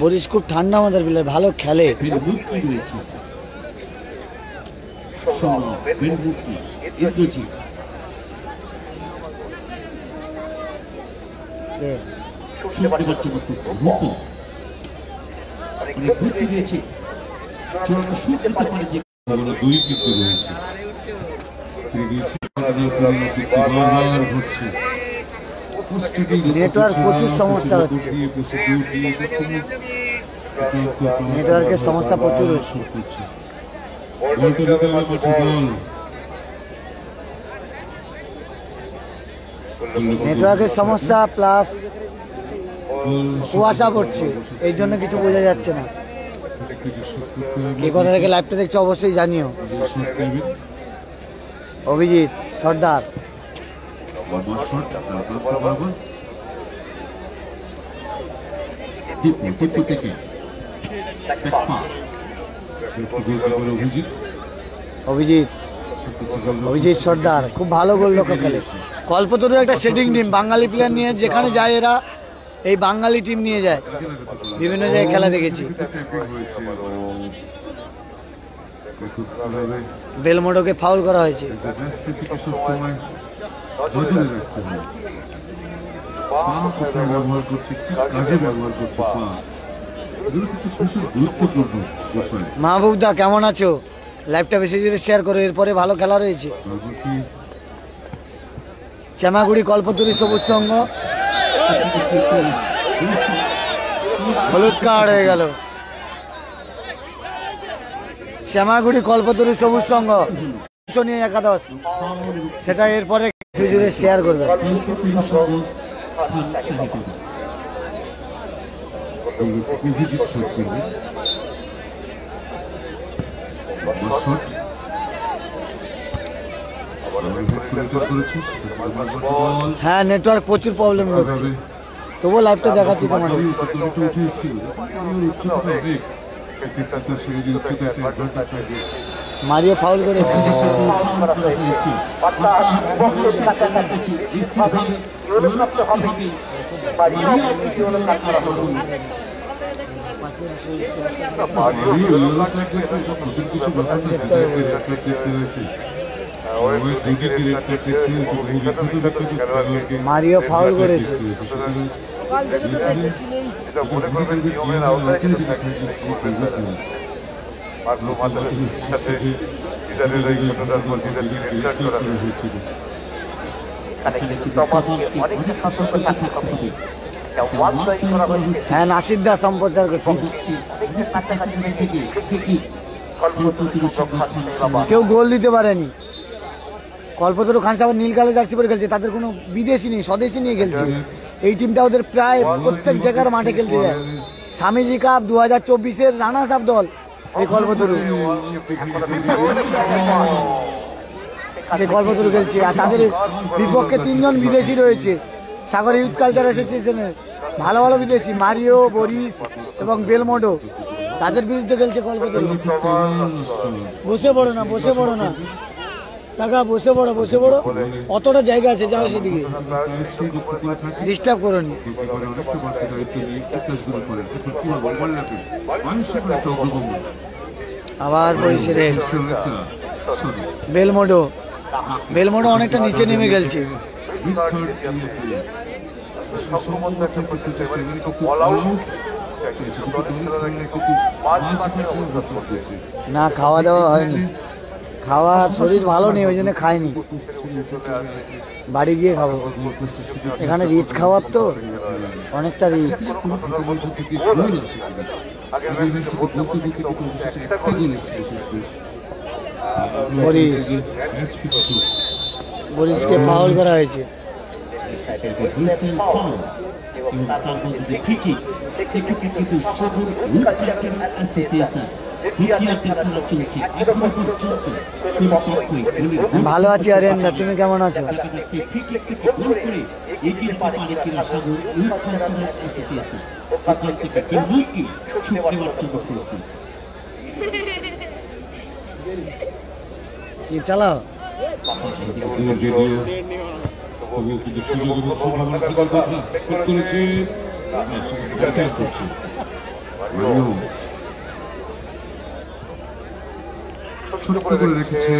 বরিশ খুব ঠান্ডা মাথার প্লেয়ার ভালো খেলে নেটওয়ার্ক প্রচুর সমস্যা হচ্ছে নেটওয়ার্কের সমস্যা প্রচুর হচ্ছে। নেটওয়ার্কের সমস্যা প্লাস কুয়াশা পড়ছে, এই জন্য কিছু বোঝা যাচ্ছে না। কে কোথা থেকে লাইভটা দেখছো অবশ্যই জানিও। অভিজিৎ সর্দার, অভিজিৎ সর্দার খুব ভালো গোল লক্ষ্য খেলে। কল্পতরুর একটা সেটিং টিম, বাঙালি প্লেয়ার নিয়ে যেখানে যায় এরা এই বাঙালি টিম নিয়ে যায়, বিভিন্ন জায়গায় খেলা দেখেছি। বেলমোডোকে ফাউল করা হয়েছে। মাহবুবদা কেমন আছো? লাইভটা বেশি জোরে শেয়ার করো, এরপরে ভালো খেলা রয়েছে। শ্যামাগুড়ি কল্পতরু সবুজ সংঘ, হলুদ কার্ড হয়ে গেল। শ্যামাগুড়ি কল্পতরু সবুজ সংঘ নিয়ে একাদশ, সেটা এরপরে বেশি জোরে শেয়ার করবে। হ্যাঁ নেটওয়ার্ক প্রচুর প্রবলেম হচ্ছে, তবুও লাইভটা দেখাচ্ছি তোমাদের। মারিও ফাউল করেছে। মারিও ফাউল করেছে। হ্যাঁ নাসিরদা সম্প্রচার করছে। কেউ গোল দিতে পারেনি। কল্পতরু খান সাহেব নীল কালো জার্সি পরে খেলছে, তাদের কোনো বিদেশি নেই, স্বদেশি নিয়ে খেলছে। এই টিমটা ওদের প্রায় প্রত্যেক জায়গার মাঠে খেলতে যায়। স্বামীজি কাপ 2024-এর রানার্স আপ দল এই কল্পতরু, সে কল্পতরু খেলছে। আর তাদের বিপক্ষে 3 জন বিদেশি রয়েছে সাগর ইউথ কালচার অ্যাসোসিয়েশনের, ভালো ভালো বিদেশি, মারিও, বরিস এবং বেলমোডো, তাদের বিরুদ্ধে খেলছে কল্পতরু। বসে পড়ো না, বসে পড়ো না টাকা, বসে পড়ো, বসে পড়ো, অতটা জায়গা আছে, যাও সেদিকে, ডিস্টার্ব করো নি। আবার বলছে রে বেলমোডো, বেলমোডো অনেকটা নিচে নেমে গেছে। না খাওয়া দাওয়া হয়নি, খাওয়া শরীর ভালো নেই ওই জন্য খাইনি, বাড়ি গিয়ে খাবো। এখানে রিচ খাওয়ার তো অনেকটা রিচ। বরিশকে ফাউল করা হয়েছে। ভালো আছি আরিয়ানদা, তুমি কেমন আছো? কি চালাও ছোট করে রেখেছে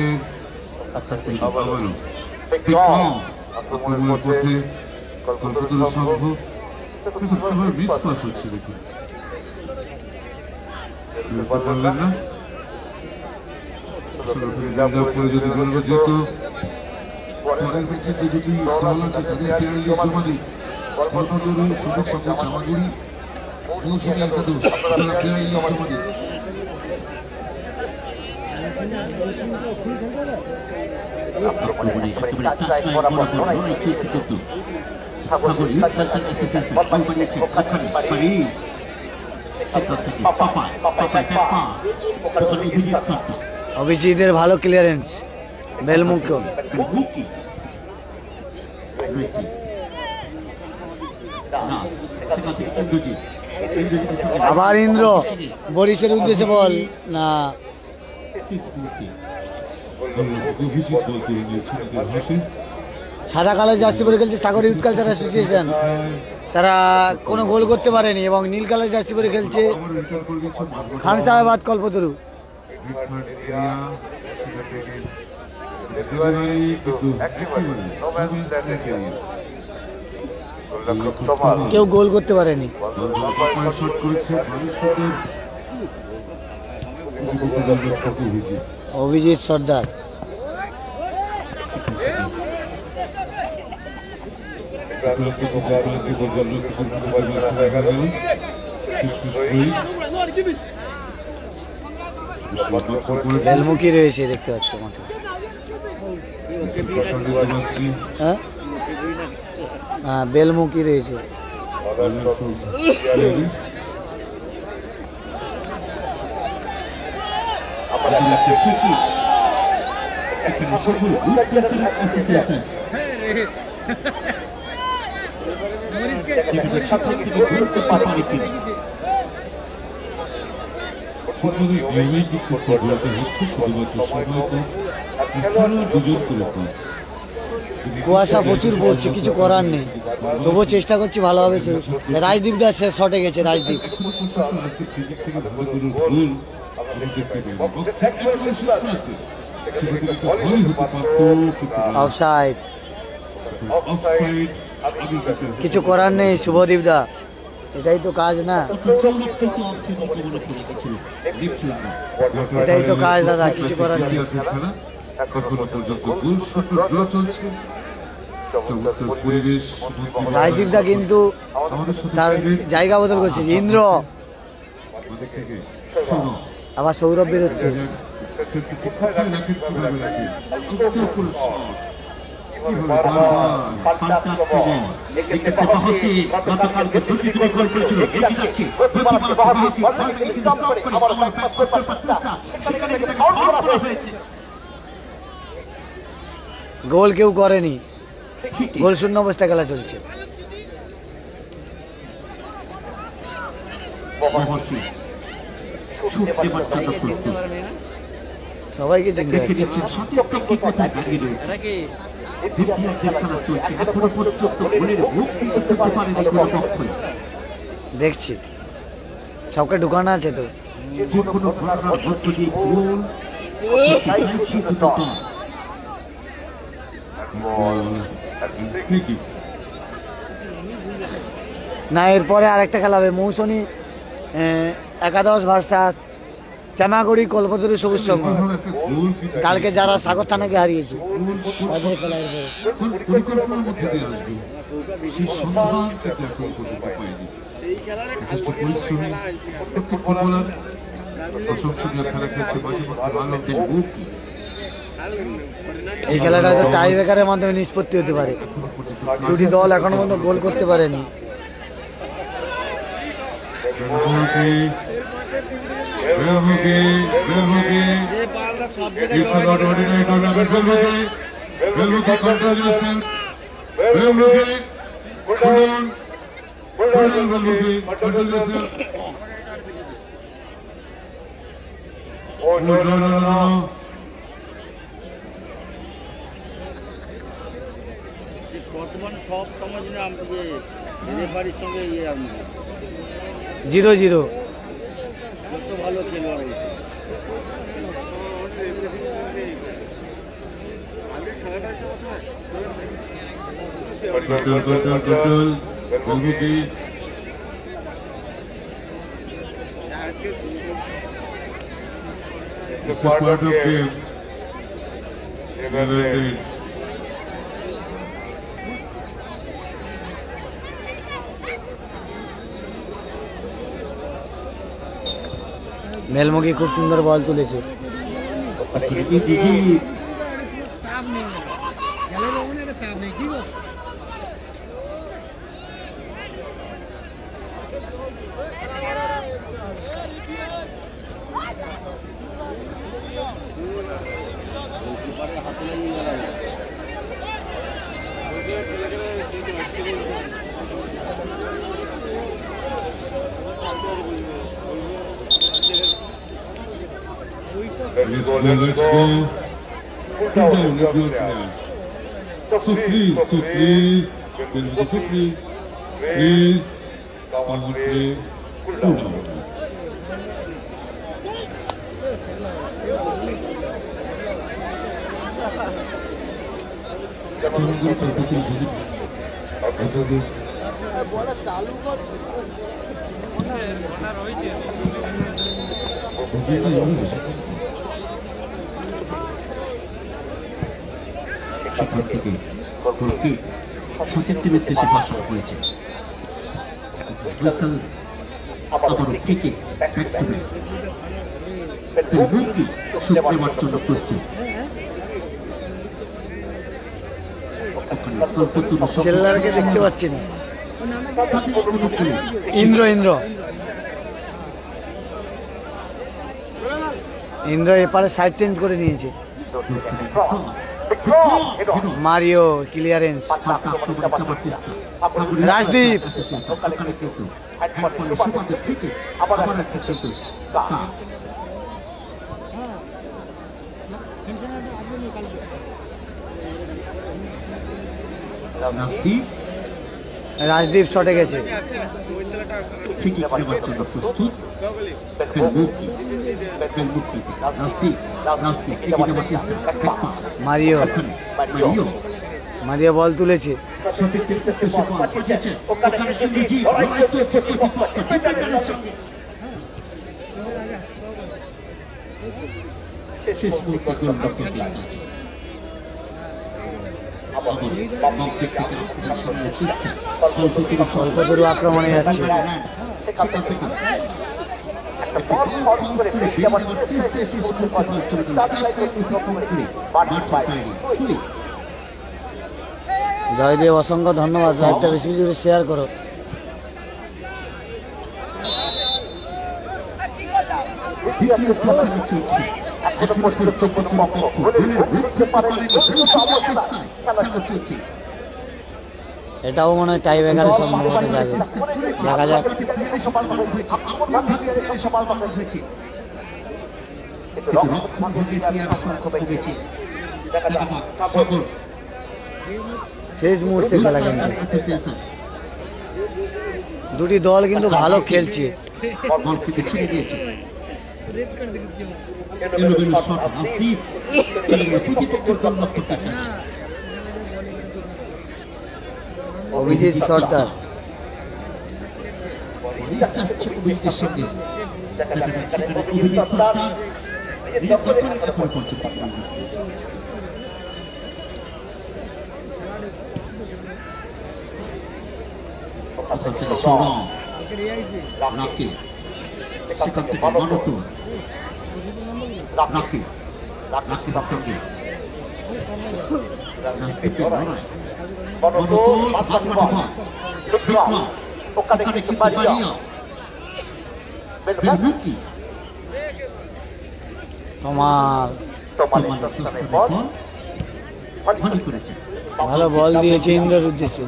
পথে কল্পতরু সংঘ। মিস পাস হচ্ছে, দেখুন পারলেন না। যদি বলবো যেহেতু পরের ম্যাচে যে দুটি দল আছে তাদের প্লেয়ার লিস্ট জমা দিই, কল্পতরু সবুজ সংঘ জামাগুড়ি মৌসুমী একাদশ আপনারা প্রায় জমা দিন। একেবারে টাচলাইন বরাবর লড়াই চলছে কিন্তু সাগর ইউথ কালচার অ্যাসোসিয়েশন বল বানিয়েছে খাখারি পারিস সেখান থেকে পাপায় অভিজিৎ সর্দার অভিজিতের ভালো ক্লিয়ারেন্স বেলমুখ মুকি রয়েছে না সেখান থেকে ইন্দ্রজিতের সঙ্গে আবার ইন্দ্র বরিশের উদ্দেশ্যে বল না শেষ মুহূর্তে অভিজিৎ বল তুলে নিয়েছে নিজের হাতে। সাদা কালার জার্সি পরে খেলছে সাগর ইউথ কালচার অ্যাসোসিয়েশন, তারা কোনো গোল করতে পারেনি। এবং নীল কালার জার্সি পরে খেলছে আবার রিটার্ন করে দিয়েছে মাঝমাঠ খান সাহেবাদ কল্পতরু। রিটার্ন এরিয়া সেখান থেকে ডেলিভারি কিন্তু একেবারে নোম্যান্স ল্যান্ড এরিয়া। কেউ গোল করতে পারেনি। পায়ে শট করেছে ভবিষ্যতের অভিজিৎ। অভিজিৎ সর্দার বেলমুখী রয়েছে দেখতে পাচ্ছ মাঠে। হ্যাঁ হ্যাঁ বেলমুখী রয়েছে। কুয়াশা প্রচুর পড়ছে, কিছু করার নেই, তবুও চেষ্টা করছি ভালোভাবে। রাজদীপ দাস শটে গেছে, রাজদীপ অফসাইড, কিছু করার নেই শুভদীপ দা, এটাই তো কাজ না, এটাই তো কাজ দাদা, কিছু করার নেই। রাজদীপ দা কিন্তু তার জায়গা বদল করছে। ইন্দ্র আবার সৌরভ বেরোচ্ছে। গোল কেউ করেনি, গোল শূন্য অবস্থায় খেলা চলছে। সবাইকে চিনতে দেখছি, সবকে ঢুকানো আছে তো। না এরপরে আরেকটা খেলা হবে, মৌসুমী একাদশ ভার্সাস চামাগুড়ি কল্পতরু সবুজ সংঘ। কালকে যারা সাগর থানাকে হারিয়েছে তাদের খেলা পরিকল্পনার মধ্যে দিয়ে আসবে, সেই সন্ধান কিন্তু এখন পর্যন্ত পাইনি। যথেষ্ট পরিশ্রমী প্রত্যেক ফুটবলার, প্রশংসনীয় খেলা খেলছে, মাঝে মধ্যে ভালো মুখ। এই খেলাটা হয়তো টাই ব্রেকারের মাধ্যমে নিষ্পত্তি হতে পারে। দুটি দল এখনো পর্যন্ত গোল করতে পারেনি। বর্তমান সব সমাজ না রেফারির সঙ্গে 0-0 যত ভালো খেলোয়াড় It's a part of game. মেলমুখী খুব সুন্দর বল তুলেছে। হাতে লাগিয়ে গেল। Let's go. Put down your players. So please, counter play, pull down. সেখান থেকে গোলকে সচিন টিমের দেশে ভাষণ হয়েছে। আবারও থেকে ব্যাক টু ব্যাক হুমকি শুট নেওয়ার জন্য প্রস্তুত। সেল্লারকে দেখতে পাচ্ছি না। ইন্দ্র এপারে সাইড চেঞ্জ করে নিয়েছে। Mario clearance. রাজদীপ রাজদীপ শটে গেছে। মারিও বল তুলেছে। শেষ মুহূর্তে গোল করতে অল্প দূর আক্রমণে যাচ্ছে। জয়দেব অসংখ্য ধন্যবাদ। লাইভটা বেশি বেশি করে শেয়ার করো। এটাও মনে হয় টাই ব্রেকারের সম্ভবত যাবে। দেখা যাক। শেষ মুহূর্তে খেলা কিন্তু দুটি দল কিন্তু ভালো খেলছে। অভিজিৎ সর্দার সেখান থেকে মনোতোষ রাকেশের সঙ্গে ভালো বল দিয়েছে ইন্দ্রের উদ্দেশ্যে।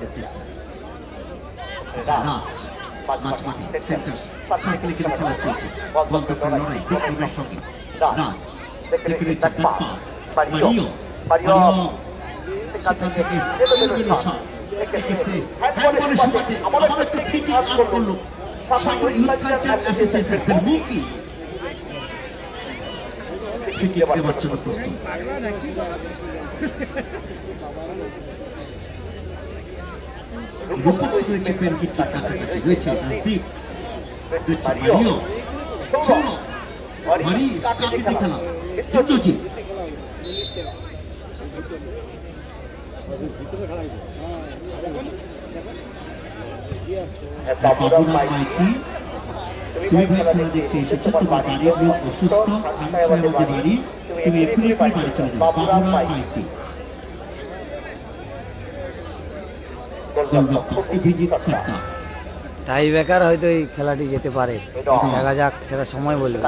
তুমি ভাই খেলা দেখতে এসেছো, তোমার বাড়ির লোক অসুস্থ, আমাদের বাড়ি, তুমি এক্ষুনি বাড়ি চলে যাও। বাবুরাম মাইতি অভিজিৎ সরকার টাই ব্রেকার হয়তো এই খেলাটি যেতে পারে, দেখা যাক, সেটা সময় বলবে।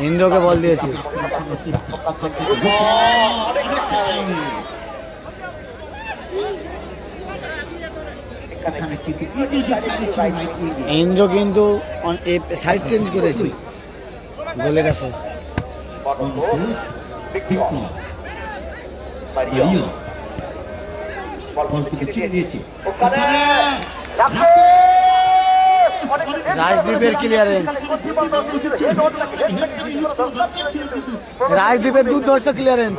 ইন্দ্রকে বল দিয়েছে, ইন্দ্র কিন্তু সাইড চেঞ্জ করেছে গোলের কাছে। রাজদীপের ক্লিয়ারেন্স, রাজদীপের দুর্ধর্ষ ক্লিয়ারেন্স।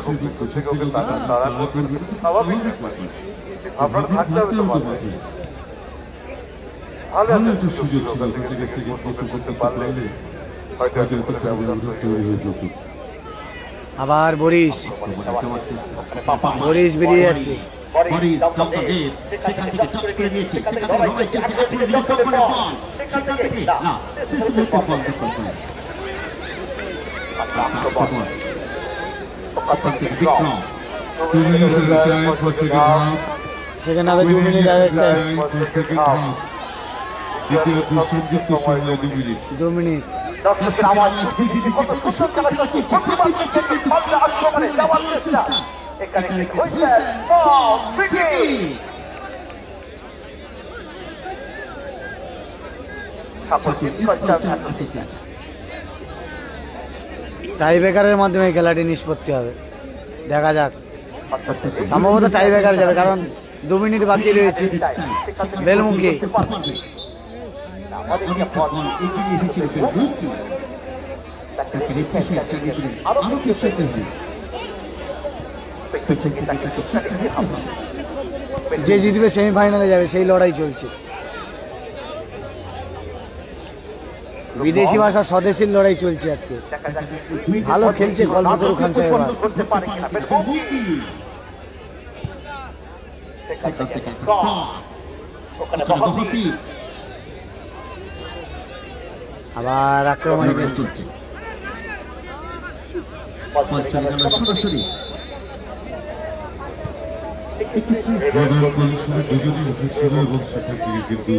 সুযোগ ছিল আবার বরিশ, বরিশ বেরিয়ে যাচ্ছে। সেখানে হবে 2 মিনিট আগে টাইম, দ্বিতীয় সংযুক্ত সময় 2 মিনিট। 2 মিনিট। টাই ব্রেকারের মাধ্যমে খেলাটি নিষ্পত্তি হবে, দেখা যাক। সম্ভবত টাই ব্রেকার যাবে, কারণ 2 মিনিট বাকি রয়েছে। বেলমুখী যে জিতবে সেমিফাইনালে যাবে, সেই লড়াই চলছে। বিদেশি ভাষা স্বদেশীর লড়াই চলছে আজকে। ভালো খেলছে কল্পতরু খান সাহেব। আবার আক্রমণে চলছে। দুজনই উঠেছিল এবং সেখান থেকে কিন্তু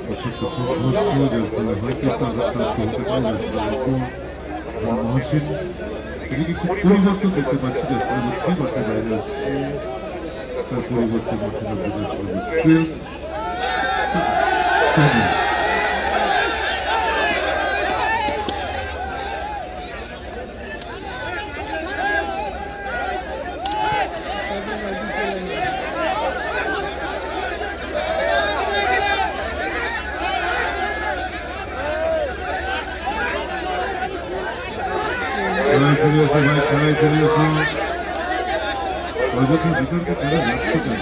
প্রচন্ড সংঘর্ষ, যার ফলে হয়তো মহসিন এদিকে খুব পরিবর্তন দেখতে পাচ্ছি। যে মাঠে বাইরে আসছে, তার পরিবর্তে মাঠে নামতে যাচ্ছে খেলায় ফিরে এসো ভাই, খেলায় ফিরে এসো। অযথা বিতর্কে খেলা যাচ্ছে কেন?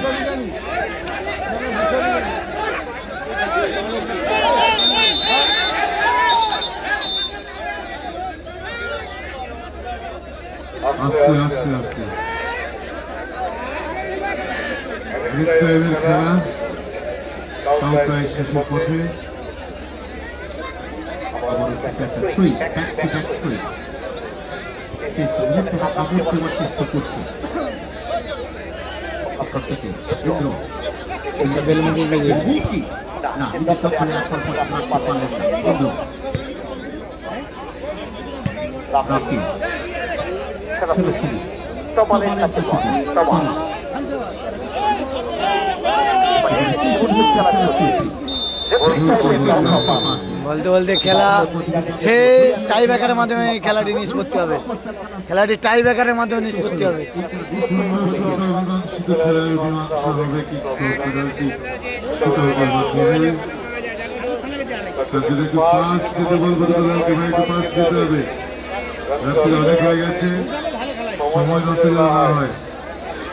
আস্তে আস্তে আস্তে খেলা তাও প্রায় শেষের পথে। চেষ্টা করছে বলতে বলতে খেলা সে টাই ব্রেকারের মাধ্যমে খেলাটি নিষ্পত্তি হবে। খেলাটি টাই ব্রেকারের মাধ্যমে নিষ্পত্তি হবে। অনেক হয়ে গেছে, সময় নষ্ট হয়।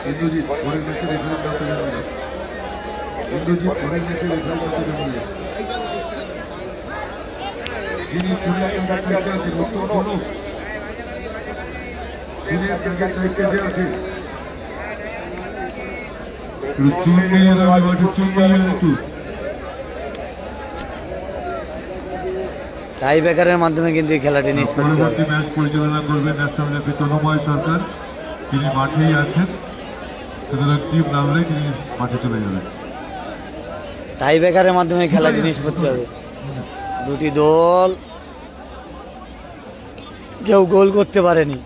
ইন্দ্রজিৎ পরের ম্যাচে রেফারি করতে যাবে না। ইন্দ্রজিৎ পরের ম্যাচে রেফারি করতে যাবে না। যিনি সুনিয়র দায়িত্বে আছেন উত্তর করুন সুনিয়র দায়িত্বে যে আছে চুন নিয়ে যাবে মাঠে চুন নিয়ে একটু টাই ব্রেকারের মাধ্যমে কিন্তু এই খেলাটি নিষ্পত্তি হবে। পরবর্তী ম্যাচ পরিচালনা করবেন ন্যাশনাল লেভেল তন্ময় সরকার, তিনি মাঠেই আছেন, সুতরাং টিম নামলে তিনি মাঠে চলে যাবেন। টাই ব্রেকারের মাধ্যমে খেলাটি নিষ্পত্তি হবে। দুটি দল কেউ গোল করতে পারেনি।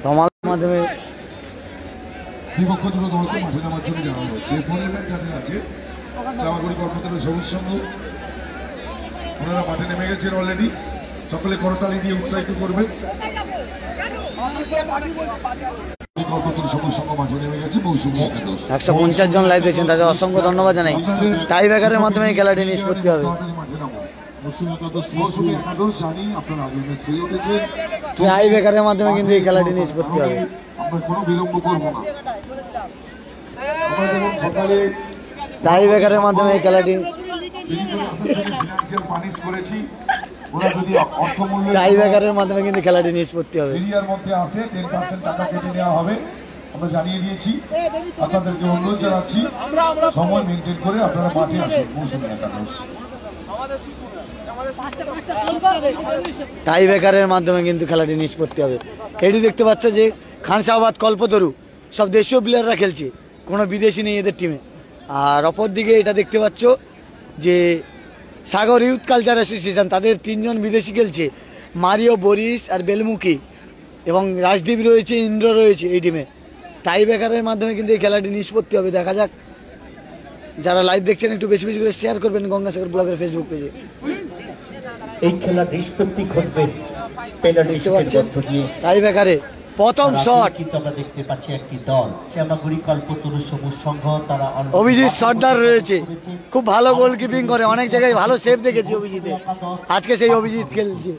ধমালের মাধ্যমে বিপক্ষ দুটো দলকে মাঠে নামার জন্য জানানো হচ্ছে। পরের ম্যাচ যাদের আছে জামাগুড়ি কর্মতলের সবুজ সংঘ, ওনারা মাঠে নেমে গেছেন অলরেডি, সকলে করতালি দিয়ে উৎসাহিত করবেন। কর্মতলের সবুজ সংঘ মাঠে নেমে গেছে, মৌসুমী একাদশ 150 জন লাইভ দেখছেন, তাদের অসংখ্য ধন্যবাদ জানাই। টাই ব্রেকারের মাধ্যমে এই খেলাটি নিষ্পত্তি হবে। মৌসুমী একাদশ জানি আপনার আগের ম্যাচ খেলে উঠেছেন, টাই ব্রেকারের মাধ্যমে কিন্তু এই খেলাটি নিষ্পত্তি হবে। আমরা কোনো বিলম্ব করবো না। আমরা যেমন সকালে টাই ব্রেকারের মাধ্যমে এই খেলাটি ফিনান্সিয়াল পানিশ করেছি, ওরা যদি অর্থমূল্য টাই ব্রেকারের মাধ্যমে কিন্তু খেলাটি নিষ্পত্তি হবে। এরিয়ার মধ্যে আসে 10% টাকা কেটে নেওয়া হবে, আমরা জানিয়ে দিয়েছি। আপনাদেরকে অনুরোধ জানাচ্ছি সময় মেনটেন করে আপনারা মাঠে আসুন। মৌসুমী একাদশ টাই ব্রেকারের মাধ্যমে কিন্তু খেলাটি নিষ্পত্তি হবে। এটি দেখতে পাচ্ছ যে খানসাবাদ, কল্পতরু সব দেশীয় প্লেয়াররা খেলছে, কোনো বিদেশি নেই এদের টিমে। আর অপর দিকে এটা দেখতে পাচ্ছ যে সাগর ইউথ কালচার অ্যাসোসিয়েশন, তাদের 3 জন বিদেশি খেলছে, মারিও, বরিস আর বেলমুখী, এবং রাজদীপ রয়েছে, ইন্দ্র রয়েছে এই টিমে। টাই ব্রেকারের মাধ্যমে কিন্তু এই খেলাটি নিষ্পত্তি হবে। দেখা যাক, যারা লাইভ দেখছেন একটু বেশি বেশি করে শেয়ার করবেন গঙ্গাসাগর ব্লগের ফেসবুক পেজে। এই খেলার নিষ্পত্তি ঘটবে পেনাল্টি দেখতে শুটের পাচ্ছেন মধ্য দিয়ে। টাই ব্রেকারে প্রথম শট কিন্তু আমরা দেখতে পাচ্ছি একটি দল চামাগুড়ি কল্পতরু সবুজ সংঘ, তারা অভিজিৎ সর্দার রয়েছে, খুব ভালো গোলকিপিং করে, অনেক জায়গায় ভালো সেভ দেখেছি অভিজিতে। আজকে সেই অভিজিৎ খেলছে।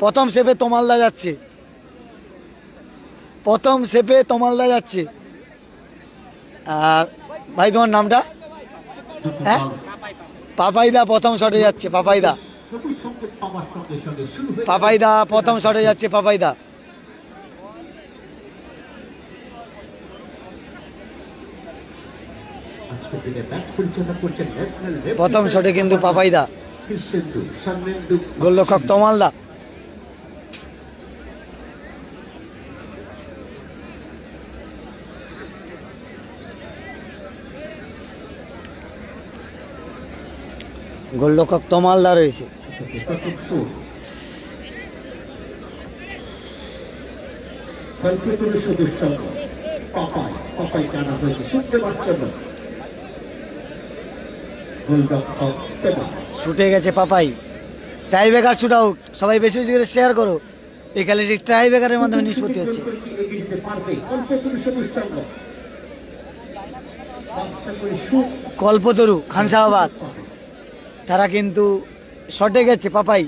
প্রথম সেভে তমালদা যাচ্ছে, প্রথম সেভে তমালদা যাচ্ছে। আর ভাই তোমার নামটা? হ্যাঁ, পাপাইদা প্রথম শটে যাচ্ছে। পাপাইদা পাপাইদা প্রথম শটে যাচ্ছে। পাপাইদা প্রথম শটে কিন্তু পাপাইদা, গোলরক্ষক তমালদা। গোলরক্ষক তমালদা রয়েছে। কল্পতরু সবুজ সংঘ পাপাই টানা হয়েছে শুক্রবার জন্য। গোলরক্ষক ছুটে গেছে Papai. Tie breaker shoot out. সবাই বেশি বেশি করে শেয়ার করো। এই খেলাটি টাই ব্রেকারের মাধ্যমে নিষ্পত্তি হচ্ছে। এগিয়ে যেতে পারবে কল্পতরু সবুজ সংঘ। কল্পতরু খানসাবাদ তারা কিন্তু শটে গেছে। পাপাই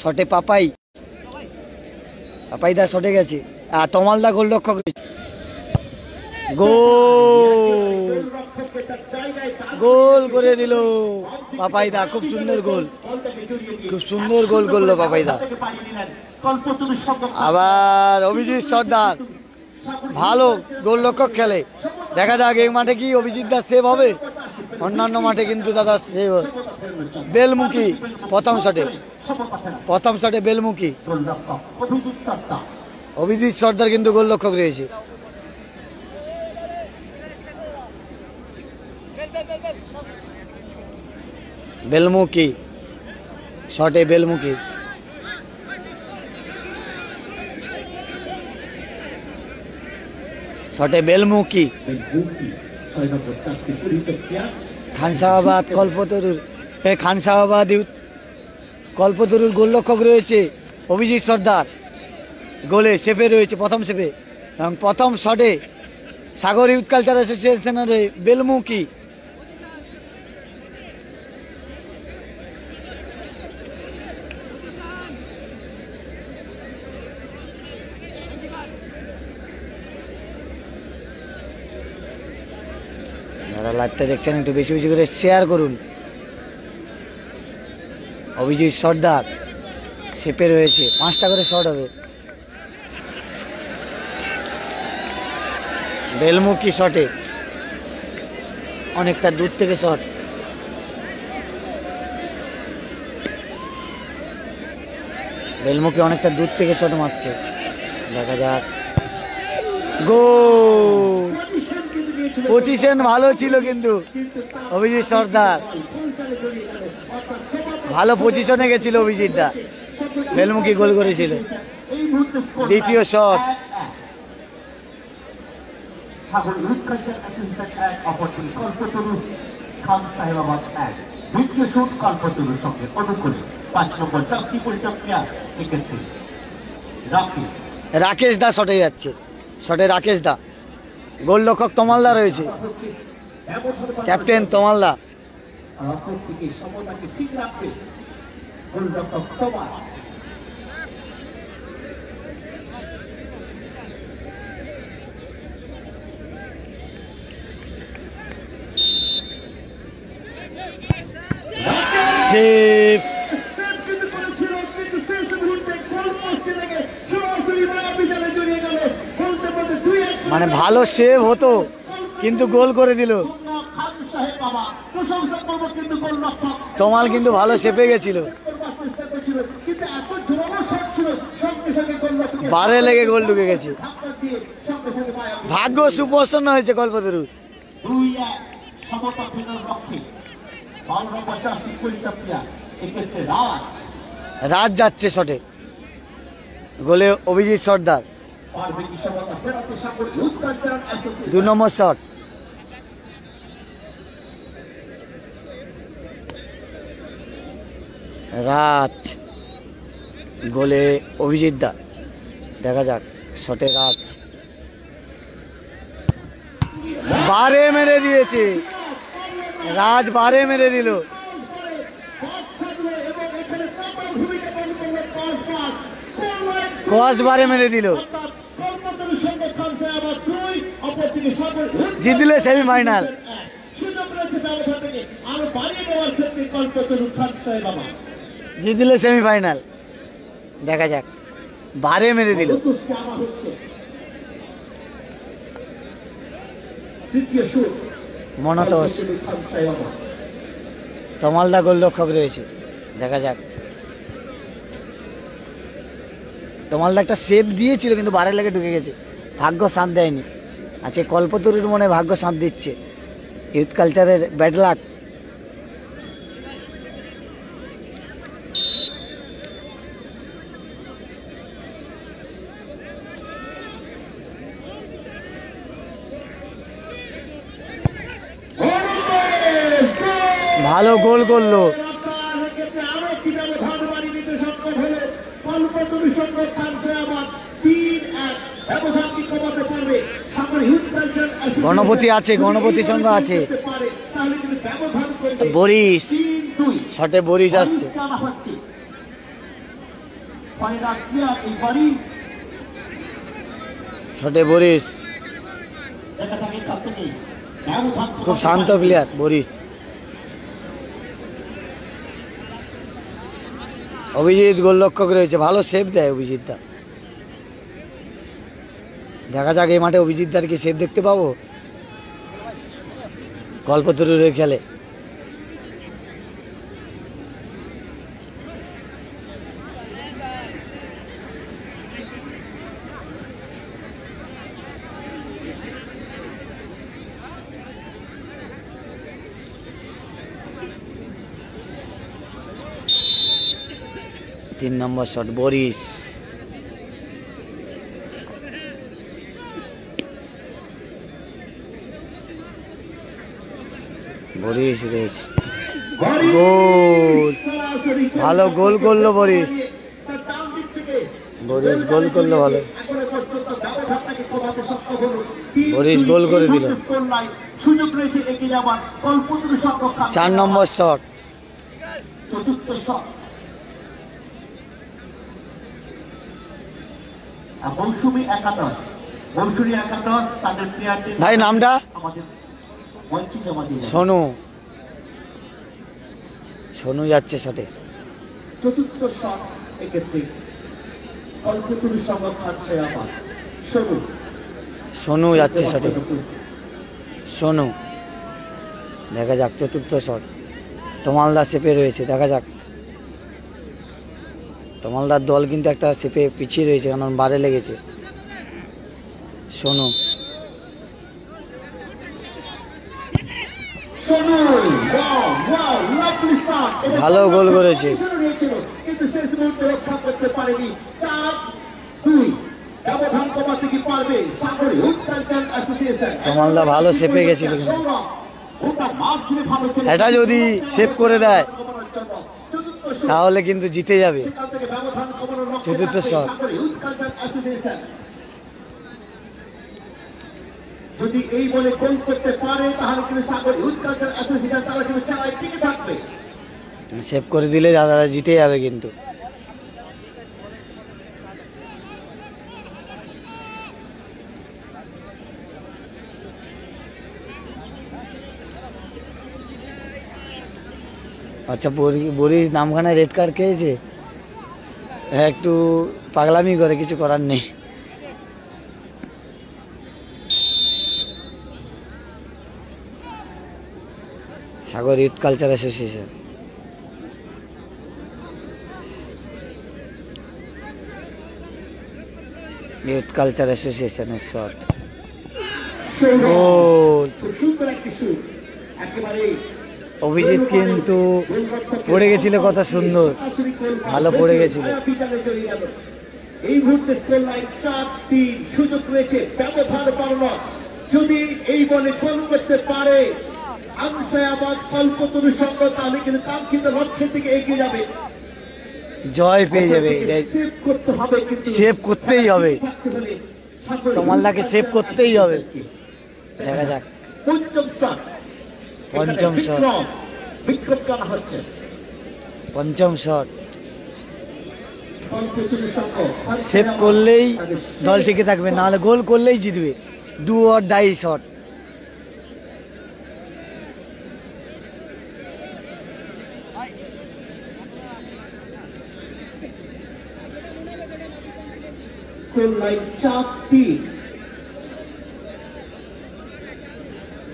শটে, পাপাইদা শটে গেছে। আর তমালদা গোলরক্ষক, গোল করে দিল পাপাইদা। খুব সুন্দর গোল, খুব সুন্দর গোল করলো পাপাইদা। আবার অভিজিৎ সর্দার ভালো গোলরক্ষক খেলে। দেখা যাক এই মাঠে কি অভিজিৎ দা সেভ হবে, অন্যান্য মাঠে কিন্তু দাদা সেভ। বেলমুখী প্রথম শটে বেলমুখী। অভিজিৎ সর্দার কিন্তু গোলরক্ষক রয়েছে। বেলমুখী শটে, বেলমুখী শটে, বেলমুখী। খানসাবাদ কল্পতরুর, খানসাবাদ কল্পতরুর গোলরক্ষক রয়েছে অভিজিৎ সর্দার, গোলে সেভে রয়েছে, প্রথম সেভে। এবং প্রথম শটে সাগর ইউথ কালচার অ্যাসোসিয়েশনের বেলমুখী। যারা লাইভটা দেখছেন একটু বেশি বেশি করে শেয়ার করুন। অভিজিৎ সর্দার শেপে রয়েছে, 5টা করে শট হবে। বেলমুখী শটে, অনেকটা দূর থেকে শট। বেলমুখী অনেকটা দূর থেকে শট মারছে, দেখা যাক। গোল! পজিশন ভালো ছিল কিন্তু অভিজিৎ সর্দার ভালো পজিশনে গেছিল অভিজিৎদা, বেলমুখী গোল করেছিল। দ্বিতীয় শট সাগর ইউথ কালচার অ্যাসোসিয়েশন 1, অপরদিকে কল্পতরু খান সাহেবাবাদ 1। দ্বিতীয় শুট কল্পতরুর সঙ্গে অনুকূলে 5 নম্বর জার্সি পরিধান প্লেয়ার এক্ষেত্রে রাকেশ দা শটে যাচ্ছে, শটে রাকেশ দা। গোলরক্ষক তমালদা রয়েছে, ক্যাপ্টেন তমালদা। অপরদিকে সমতাকে ঠিক রাখবে গোলরক্ষক তমাল। সেভ মানে ভালো সেভ হতো কিন্তু গোল করে দিল। তমাল কিন্তু ভালো সেপে গেছিল, বারে লেগে গোল ঢুকে গেছে। ভাগ্য সুপ্রসন্ন হয়েছে কল্পতরু। রাজ যাচ্ছে শটে, গোলে অভিজিৎ সর্দার। 2 নম্বর শট। রাজ গোলে অভিজিৎ দা, দেখা যাক শটে রাজ বারে মেরে দিয়েছে, রাজ বারে মেরে দিল। কস বারে মেরে দিল, জিতলে সেমিফাইনাল। জিতলে সেমিফাইনাল, দেখা যাক। বারে মেরে দিল। মনতোষ তমালদা গোলরক্ষক রয়েছে, দেখা যাক। তমালদা একটা সেভ দিয়েছিল কিন্তু বারে লেগে ঢুকে গেছে, ভাগ্য সাথ দেয়নি। আচ্ছা, কল্পতরুর মনে ভাগ্য সাথ দিচ্ছে। ইউথ কালচারের ব্যাড লাক। ভালো গোল করলো। গণপতি আছে, গণপতি সংঘ আছে। বরিশ শটে, বরিশ আসছে। শটে বরিশ, খুব শান্ত প্লেয়ার বরিশ। অভিজিৎ গোলরক্ষক রয়েছে, ভালো সেভ দেয় অভিজিৎ দা। দেখা যাক এই মাঠে অভিজিৎ দার কি সেভ দেখতে পাবো কল্পতরুর খেলে। তিন নম্বর শট বরিশ। বরিশ রয়েছে, গোল, ভালো গোল করলো বরিশ। বরিশ গোল করলো ভালো, বরিশ গোল করে দিল। 4 নম্বর শট, চতুর্থ শট। মৌসুমী একাদশ, মৌসুমী একাদশ তাদের প্লেয়ারদের ভাই নামটা আমাদের মঞ্চে জমা দিয়ে যাবে। সোনু সোনু যাচ্ছে শটে। চতুর্থ শট এক্ষেত্রে কল্পতরু সংঘ খানসায়াবাদ। সোনু সোনু যাচ্ছে শটে। সোনু দেখা যাক চতুর্থ শট। তমালদা চেপে রয়েছে, দেখা যাক। তমালদার দল কিন্তু একটা চেপে পিছিয়ে রয়েছে, কারণ বারে লেগেছে। সোনু ভালো গোল করেছে। কিন্তু শেষ মুহূর্তে রক্ষা করতে পারেনি। 4-2 ব্যবধান কমাতে কি পারবে সাগর ইউথ কালচার অ্যাসোসিয়েশন? তমালদা ভালো চেপে গেছিল, এটা যদি সেভ করে দেয় তাহলে কিন্তু জিতে যাবে। চতুর্থ শট যদি এই বলে গোল করতে পারে তাহলে কিন্তু সাগর ইউথ কালচার অ্যাসোসিয়েশন তারা কিন্তু খেলায় টিকে থাকবে। সেভ করে দিলে দাদারা জিতে যাবে কিন্তু। আচ্ছা, বরির নামখানায় রেড কার্ড খেয়েছে, একটু পাগলামি করে, কিছু করার নেই। Sagar youth culture association. Youth culture অ্যাসোসিয়েশনের শট। গোল। অভিজিৎ কিন্তু পড়ে গেছিল, কত সুন্দর, ভালো পড়ে গেছিল। এই মুহূর্তে স্কোর লাইন 4-3, সুযোগ রয়েছে ব্যবধান বাড়ানো। যদি এই বলে গোল করতে পারে খানসায়াবাদ কল্পতরু সংঘ তাহলে কিন্তু কাঙ্ক্ষিত লক্ষ্যের দিকে এগিয়ে যাবে, জয় পেয়ে যাবে। সেভ করতে হবে, কিন্তু সেভ করতেই হবে, তমালদাকে সেভ করতেই হবে। দেখা যাক পঞ্চম শট। পঞ্চম শট, বিক্রম টানা হচ্ছে। পঞ্চম শট কল্পতরু সংঘ সেভ করলেই দল টিকে থাকবে, নাহলে গোল করলেই জিতবে। Do or die shot. Score line 4-3,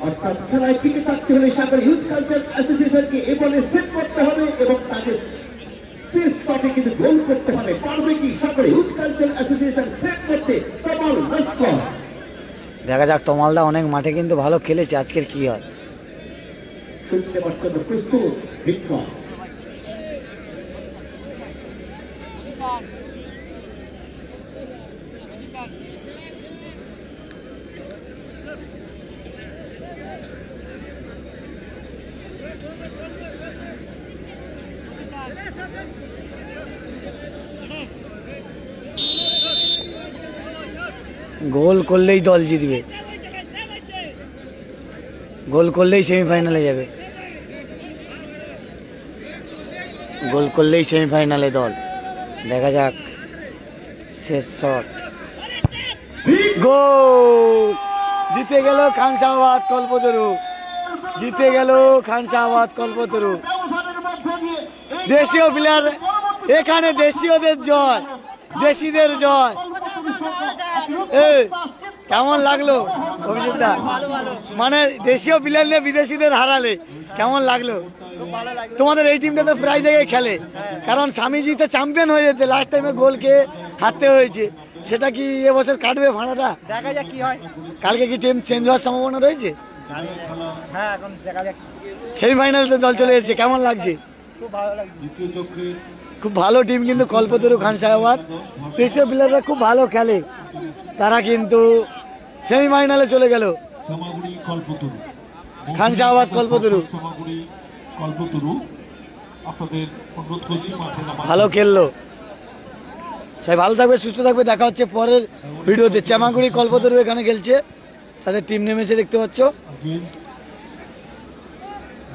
অর্থাৎ খেলায় টিকে থাকতে হলে সাগর ইউথ কালচার অ্যাসোসিয়েশনকে এ বলে সেভ করতে হবে এবং তাদের শেষ শটে কিন্তু গোল করতে হবে। পারবে কি সাগর ইউথ কালচার অ্যাসোসিয়েশন সেভ করতে? তমাল লস্কর। দেখা যাক, তমালদা অনেক মাঠে কিন্তু ভালো খেলেছে, আজকের কি হয়। শুট নেওয়ার জন্য প্রস্তুত বিক্রম। গোল করলেই দল জিতবে, গোল করলেই সেমিফাইনালে যাবে, গোল করলেই সেমিফাইনালে দল। দেখা যাক শেষ শট। গোল! জিতে গেল খানসায়াবাদ কল্পতরু, জিতে গেল খানসায়াবাদ কল্পতরু। দেশীয় প্লেয়ার, এখানে দেশীয়দের জয়, দেশিদের জয়। কেমন লাগলো অভিজিৎ দা? মানে দেশীয় প্লেয়ার নিয়ে বিদেশিদের হারালে কেমন লাগলো? তোমাদের এই টিমটা তো প্রায় জায়গায় খেলে, কারণ স্বামীজি তো চ্যাম্পিয়ন হয়ে যেতে, লাস্ট টাইমে গোলকে হারতে হয়েছে। সেটা কি এবছর কাটবে ভাড়াটা? দেখা যাক কি হয়। কালকে কি টিম চেঞ্জ হওয়ার সম্ভাবনা রয়েছে? হ্যাঁ, এখন দেখা যাক। সেমিফাইনালে দল চলে এসেছে, কেমন লাগছে? খুব ভালো লাগছে। খুব ভালো টিম কিন্তু কল্পতরু খানসায়াবাদ। দেশীয় প্লেয়াররা খুব ভালো খেলে, তারা কিন্তু সেমিফাইনালে চলে গেল। খানসায়াবাদ কল্পতরু ভালো খেললো। সবাই ভালো থাকবে, সুস্থ থাকবে। দেখা হচ্ছে পরের ভিডিওতে। চামাগুড়ি কল্পতরু এখানে খেলছে, তাদের টিম নেমেছে, দেখতে পাচ্ছ।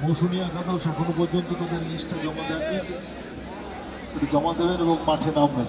মৌসুমী একাদশ এখনো পর্যন্ত তাদের লিস্টটা জমা দেননি, জমা দেবেন এবং মাঠে নামবেন।